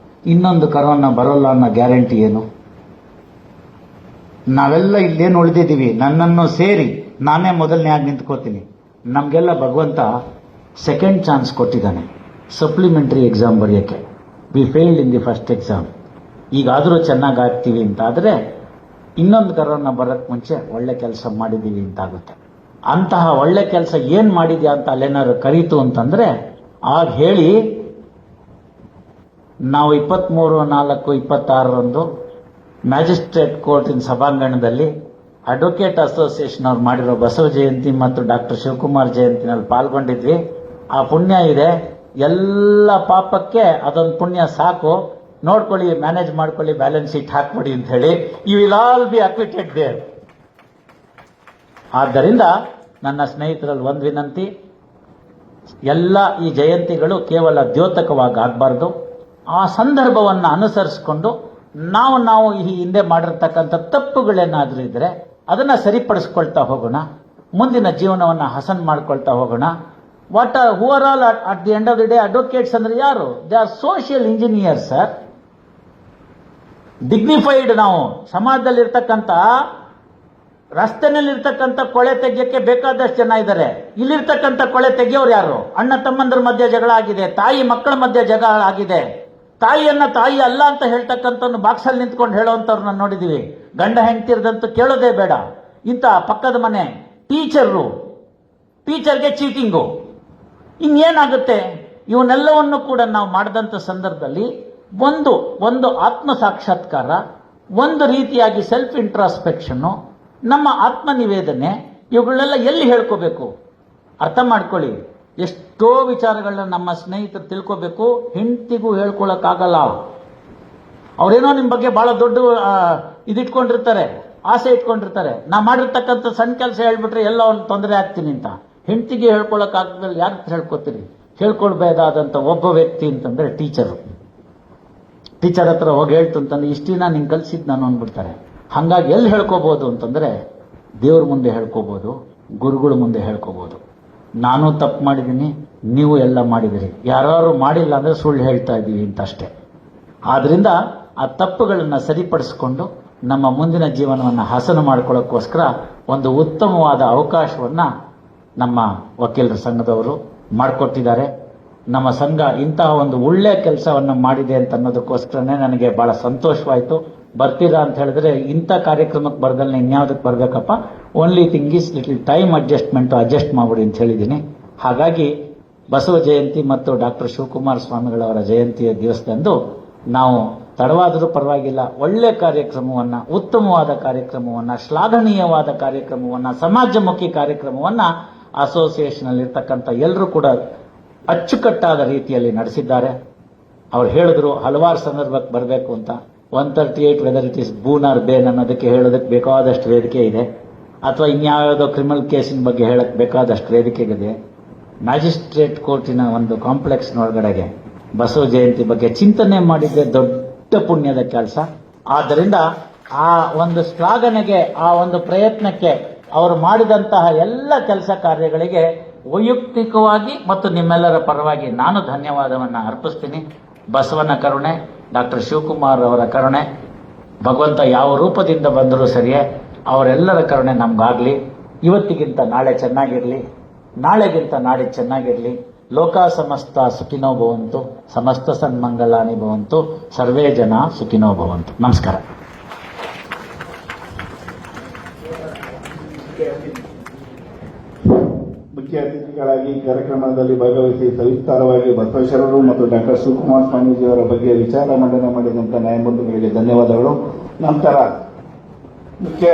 ಇನ್ನೊಂದು ಕರೋನಾ ಬರೋಲ್ಲ ಅನ್ನೋ ಗ್ಯಾರಂಟಿ ಏನು? ನಾವೆಲ್ಲ ಇಲ್ಲೇನು ಉಳಿದಿದ್ದೀವಿ, ನನ್ನನ್ನು ಸೇರಿ ನಾನೇ ಮೊದಲನೇಯಾಗಿ ನಿಂತ್ಕೋತೀನಿ. ನಮಗೆಲ್ಲ ಭಗವಂತ ಸೆಕೆಂಡ್ ಚಾನ್ಸ್ ಕೊಟ್ಟಿದ್ದಾನೆ ಸಪ್ಲಿಮೆಂಟರಿ ಎಕ್ಸಾಮ್ ಬರೆಯೋಕ್ಕೆ. We failed in the first exam. ಈಗಾದರೂ ಚೆನ್ನಾಗಿ ಆಗ್ತೀವಿ ಅಂತ ಆದರೆ ಇನ್ನೊಂದು ಕರೋನಾ ಬರೋಕ್ಕೆ ಮುಂಚೆ ಒಳ್ಳೆ ಕೆಲಸ ಮಾಡಿದ್ದೀವಿ ಅಂತ ಆಗುತ್ತೆ. ಅಂತಹ ಒಳ್ಳೆ ಕೆಲಸ ಏನ್ ಮಾಡಿದ್ಯಾ ಅಂತ ಅಲ್ಲೇನಾದ್ರು ಕರೀತು ಅಂತಂದ್ರೆ ಆಗ ಹೇಳಿ. ನಾವು 23/4/26 ಮ್ಯಾಜಿಸ್ಟ್ರೇಟ್ ಕೋರ್ಟಿನ ಸಭಾಂಗಣದಲ್ಲಿ ಅಡ್ವೊಕೇಟ್ ಅಸೋಸಿಯೇಷನ್ ಅವ್ರು ಮಾಡಿರೋ ಬಸವ ಜಯಂತಿ ಮತ್ತು ಡಾಕ್ಟರ್ ಶಿವಕುಮಾರ್ ಜಯಂತಿನಲ್ಲಿ ಪಾಲ್ಗೊಂಡಿದ್ವಿ. ಆ ಪುಣ್ಯ ಇದೆ, ಎಲ್ಲ ಪಾಪಕ್ಕೆ ಅದೊಂದು ಪುಣ್ಯ ಸಾಕು. ನೋಡ್ಕೊಳ್ಳಿ, ಮ್ಯಾನೇಜ್ ಮಾಡ್ಕೊಳ್ಳಿ, ಬ್ಯಾಲೆನ್ಸ್ ಶೀಟ್ ಹಾಕ್ಬಿಡಿ ಅಂತ ಹೇಳಿ. You will all be acquitted there. ಆದ್ದರಿಂದ ನನ್ನ ಸ್ನೇಹಿತರಲ್ಲಿ ಒಂದು ವಿನಂತಿ, ಎಲ್ಲ ಈ ಜಯಂತಿಗಳು ಕೇವಲ ದ್ಯೋತಕವಾಗಿ ಆಗಬಾರ್ದು. ಆ ಸಂದರ್ಭವನ್ನು ಅನುಸರಿಸಿಕೊಂಡು ನಾವು ಈ ಹಿಂದೆ ಮಾಡಿರ್ತಕ್ಕಂಥ ತಪ್ಪುಗಳೇನಾದರೂ ಇದ್ರೆ ಅದನ್ನ ಸರಿಪಡಿಸ್ಕೊಳ್ತಾ ಹೋಗೋಣ. ಮುಂದಿನ ಜೀವನವನ್ನು ಹಸನ್ ಮಾಡ್ಕೊಳ್ತಾ ಹೋಗೋಣ. Who are all at the end of the day advocates ಅಂದ್ರೆ ಯಾರು? They are social engineers sir. Dignified. ನಾವು ಸಮಾಜದಲ್ಲಿರ್ತಕ್ಕಂಥ ರಸ್ತೆನಲ್ಲಿರ್ತಕ್ಕಂಥ ಕೊಳೆ ತೆಗೆಯಕ್ಕೆ ಬೇಕಾದಷ್ಟು ಜನ ಇದ್ದಾರೆ. ಇಲ್ಲಿರ್ತಕ್ಕಂಥ ಕೊಳೆ ತೆಗೆಯೋರು ಯಾರು? ಅಣ್ಣ ತಮ್ಮಂದ್ರ ಮಧ್ಯೆ ಜಗಳ ಆಗಿದೆ, ತಾಯಿ ಮಕ್ಕಳ ಮಧ್ಯೆ ಜಗಳ ಆಗಿದೆ. ತಾಯಿಯನ್ನ ತಾಯಿ ಅಲ್ಲ ಅಂತ ಹೇಳ್ತಕ್ಕಂಥ ಬಾಕ್ಸಲ್ಲಿ ನಿಂತ್ಕೊಂಡು ಹೇಳೋವಂಥವ್ರನ್ನ ನೋಡಿದೀವಿ. ಗಂಡ ಹೆಂಡ್ತಿರ್ದಂತೂ ಕೇಳೋದೇ ಬೇಡ. ಇಂಥ ಪಕ್ಕದ ಮನೆ ಟೀಚರ್ಗೆ ಚೀಟಿಂಗು, ಇನ್ನೇನಾಗುತ್ತೆ? ಇವನ್ನೆಲ್ಲವನ್ನು ಕೂಡ ನಾವು ಮಾಡಿದಂಥ ಸಂದರ್ಭದಲ್ಲಿ ಒಂದು ಆತ್ಮ ಸಾಕ್ಷಾತ್ಕಾರ, ಒಂದು ರೀತಿಯಾಗಿ ಸೆಲ್ಫ್ ಇಂಟ್ರಾಸ್ಪೆಕ್ಷನ್ನು, ನಮ್ಮ ಆತ್ಮ ನಿವೇದನೆ, ಇವುಗಳೆಲ್ಲ ಎಲ್ಲಿ ಹೇಳ್ಕೋಬೇಕು? ಅರ್ಥ ಮಾಡ್ಕೊಳ್ಳಿ. ಎಷ್ಟೋ ವಿಚಾರಗಳನ್ನ ನಮ್ಮ ಸ್ನೇಹಿತರು ತಿಳ್ಕೋಬೇಕು. ಹೆಂಡತಿಗೂ ಹೇಳ್ಕೊಳಕ್ಕಾಗಲ್ಲ. ಅವ್ರೇನೋ ನಿಮ್ಮ ಬಗ್ಗೆ ಬಹಳ ದೊಡ್ಡ ಇದಿಟ್ಕೊಂಡಿರ್ತಾರೆ, ಆಸೆ ಇಟ್ಕೊಂಡಿರ್ತಾರೆ. ನಾ ಮಾಡಿರ್ತಕ್ಕಂಥ ಸಣ್ಣ ಕೆಲಸ ಹೇಳ್ಬಿಟ್ರೆ ಎಲ್ಲ ಒಂದು ತೊಂದರೆ ಆಗ್ತೀನಿ ಅಂತ. ಹೆಂಡತಿಗೆ ಹೇಳ್ಕೊಳಕ್ಕಾಗದಲ್ಲಿ ಯಾರು ಹೇಳ್ಕೊತೀರಿ? ಹೇಳ್ಕೊಳ್ಬೇಕಾದಂಥ ಒಬ್ಬ ವ್ಯಕ್ತಿ ಅಂತಂದ್ರೆ ಟೀಚರ್ ಹತ್ರ ಹೋಗಿ ಹೇಳ್ತು ಅಂತಂದ್ರೆ ಇಷ್ಟಿನ ನಿಂಗೆ ಕಲ್ಸಿದ್ ನಾನು ಅಂದ್ಬಿಡ್ತಾರೆ. ಹಾಗಾಗಿ ಎಲ್ಲಿ ಹೇಳ್ಕೋಬಹುದು ಅಂತಂದ್ರೆ ದೇವ್ರ ಮುಂದೆ ಹೇಳ್ಕೋಬಹುದು, ಗುರುಗಳ ಮುಂದೆ ಹೇಳ್ಕೋಬಹುದು. ನಾನು ತಪ್ಪು ಮಾಡಿದ್ದೀನಿ, ನೀವು ಎಲ್ಲ ಮಾಡಿದಿರಿ, ಯಾರು ಮಾಡಿಲ್ಲ ಅಂದ್ರೆ ಸುಳ್ಳು ಹೇಳ್ತಾ ಇದ್ದೀವಿ ಅಂತ ಅಷ್ಟೇ. ಆದ್ರಿಂದ ಆ ತಪ್ಪುಗಳನ್ನು ಸರಿಪಡಿಸಿಕೊಂಡು ನಮ್ಮ ಮುಂದಿನ ಜೀವನವನ್ನು ಹಸನು ಮಾಡ್ಕೊಳ್ಳೋಕ್ಕೋಸ್ಕರ ಒಂದು ಉತ್ತಮವಾದ ಅವಕಾಶವನ್ನ ನಮ್ಮ ವಕೀಲರ ಸಂಘದವರು ಮಾಡಿಕೊಟ್ಟಿದ್ದಾರೆ. ನಮ್ಮ ಸಂಘ ಇಂತಹ ಒಂದು ಒಳ್ಳೆ ಕೆಲಸವನ್ನು ಮಾಡಿದೆ ಅಂತ ಅನ್ನೋದಕ್ಕೋಸ್ಕರನೇ ನನಗೆ ಬಹಳ ಸಂತೋಷವಾಯಿತು. ಬರ್ತೀರಾ ಅಂತ ಹೇಳಿದ್ರೆ ಇಂಥ ಕಾರ್ಯಕ್ರಮಕ್ಕೆ ಬರ್ದಲ್ಲಿ ಇನ್ಯಾವುದಕ್ಕೆ ಬರ್ಬೇಕಪ್ಪ, only thing is little time adjust ಮಾಡ್ಬಿಡಿ ಅಂತ ಹೇಳಿದ್ದೀನಿ. ಹಾಗಾಗಿ ಬಸವ ಜಯಂತಿ ಮತ್ತು ಡಾಕ್ಟರ್ ಶಿವಕುಮಾರ ಸ್ವಾಮಿಗಳವರ ಜಯಂತಿಯ ದಿವಸದಂದು ನಾವು ತಡವಾದರೂ ಪರವಾಗಿಲ್ಲ ಒಳ್ಳೆ ಕಾರ್ಯಕ್ರಮವನ್ನ, ಉತ್ತಮವಾದ ಕಾರ್ಯಕ್ರಮವನ್ನ, ಶ್ಲಾಘನೀಯವಾದ ಕಾರ್ಯಕ್ರಮವನ್ನ, ಸಮಾಜಮುಖಿ ಕಾರ್ಯಕ್ರಮವನ್ನ ಅಸೋಸಿಯೇಷನ್ ಅಲ್ಲಿ ಇರ್ತಕ್ಕಂಥ ಎಲ್ಲರೂ ಕೂಡ ಅಚ್ಚುಕಟ್ಟಾದ ರೀತಿಯಲ್ಲಿ ನಡೆಸಿದ್ದಾರೆ. ಅವ್ರು ಹೇಳಿದ್ರು ಹಲವಾರು ಸಂದರ್ಭಕ್ಕೆ ಬರಬೇಕು ಅಂತ. 138 whether it is boon or bane ಅನ್ನೋದಕ್ಕೆ ಹೇಳೋದಕ್ಕೆ ಬೇಕಾದಷ್ಟು ವೇದಿಕೆ ಇದೆ, ಅಥವಾ ಇನ್ಯಾವುದೋ ಕ್ರಿಮಿನಲ್ ಕೇಸಿನ ಬಗ್ಗೆ ಹೇಳಕ್ ಬೇಕಾದಷ್ಟು ವೇದಿಕೆ ಇದೆ. ಮ್ಯಾಜಿಸ್ಟ್ರೇಟ್ ಕೋರ್ಟಿನ ಒಂದು ಕಾಂಪ್ಲೆಕ್ಸ್ ಒಳಗಡೆಗೆ ಬಸವ ಜಯಂತಿ ಬಗ್ಗೆ ಚಿಂತನೆ ಮಾಡಿದ್ರೆ ದೊಡ್ಡ ಪುಣ್ಯದ ಕೆಲಸ. ಆದ್ದರಿಂದ ಆ ಒಂದು ಶ್ಲಾಘನೆಗೆ, ಆ ಒಂದು ಪ್ರಯತ್ನಕ್ಕೆ, ಅವರು ಮಾಡಿದಂತಹ ಎಲ್ಲ ಕೆಲಸ ಕಾರ್ಯಗಳಿಗೆ ವೈಯಕ್ತಿಕವಾಗಿ ಮತ್ತು ನಿಮ್ಮೆಲ್ಲರ ಪರವಾಗಿ ನಾನು ಧನ್ಯವಾದವನ್ನು ಅರ್ಪಿಸ್ತೀನಿ. ಬಸವನ ಕರುಣೆ, ಡಾಕ್ಟರ್ ಶಿವಕುಮಾರ್ ಅವರ ಕರುಣೆ, ಭಗವಂತ ಯಾವ ರೂಪದಿಂದ ಬಂದರೂ ಸರಿಯೇ ಅವರೆಲ್ಲರ ಕರುಣೆ ನಮ್ಗಾಗ್ಲಿ. ಇವತ್ತಿಗಿಂತ ನಾಳೆ ಚೆನ್ನಾಗಿರಲಿ, ನಾಳೆಗಿಂತ ನಾಳೆ ಚೆನ್ನಾಗಿರಲಿ. ಲೋಕ ಸಮಸ್ತ ಸುಖಿನೋ ಭವಂತು, ಸಮಸ್ತ ಸನ್ಮಂಗಲಾನಿ ಭವಂತು, ಸರ್ವೇ ಜನ ಸುಖಿನೋ ಭವಂತು. ನಮಸ್ಕಾರ. ಮುಖ್ಯ ಅತಿಥಿಗಳಾಗಿ ಕಾರ್ಯಕ್ರಮದಲ್ಲಿ ಭಾಗವಹಿಸಿ ಸವಿಸ್ತಾರವಾಗಿ ಬಸವೇಶ್ವರರು ಮತ್ತು ಡಾಕ್ಟರ್ ಶಿವಕುಮಾರ ಸ್ವಾಮೀಜಿಯವರ ಬಗ್ಗೆ ವಿಚಾರ ಮಂಡನೆ ಮಾಡಿದಂಥ ನ್ಯಾಯಮೂರ್ತಿಗಳಿಗೆ ಧನ್ಯವಾದಗಳು. ನಂತರ ಮುಖ್ಯ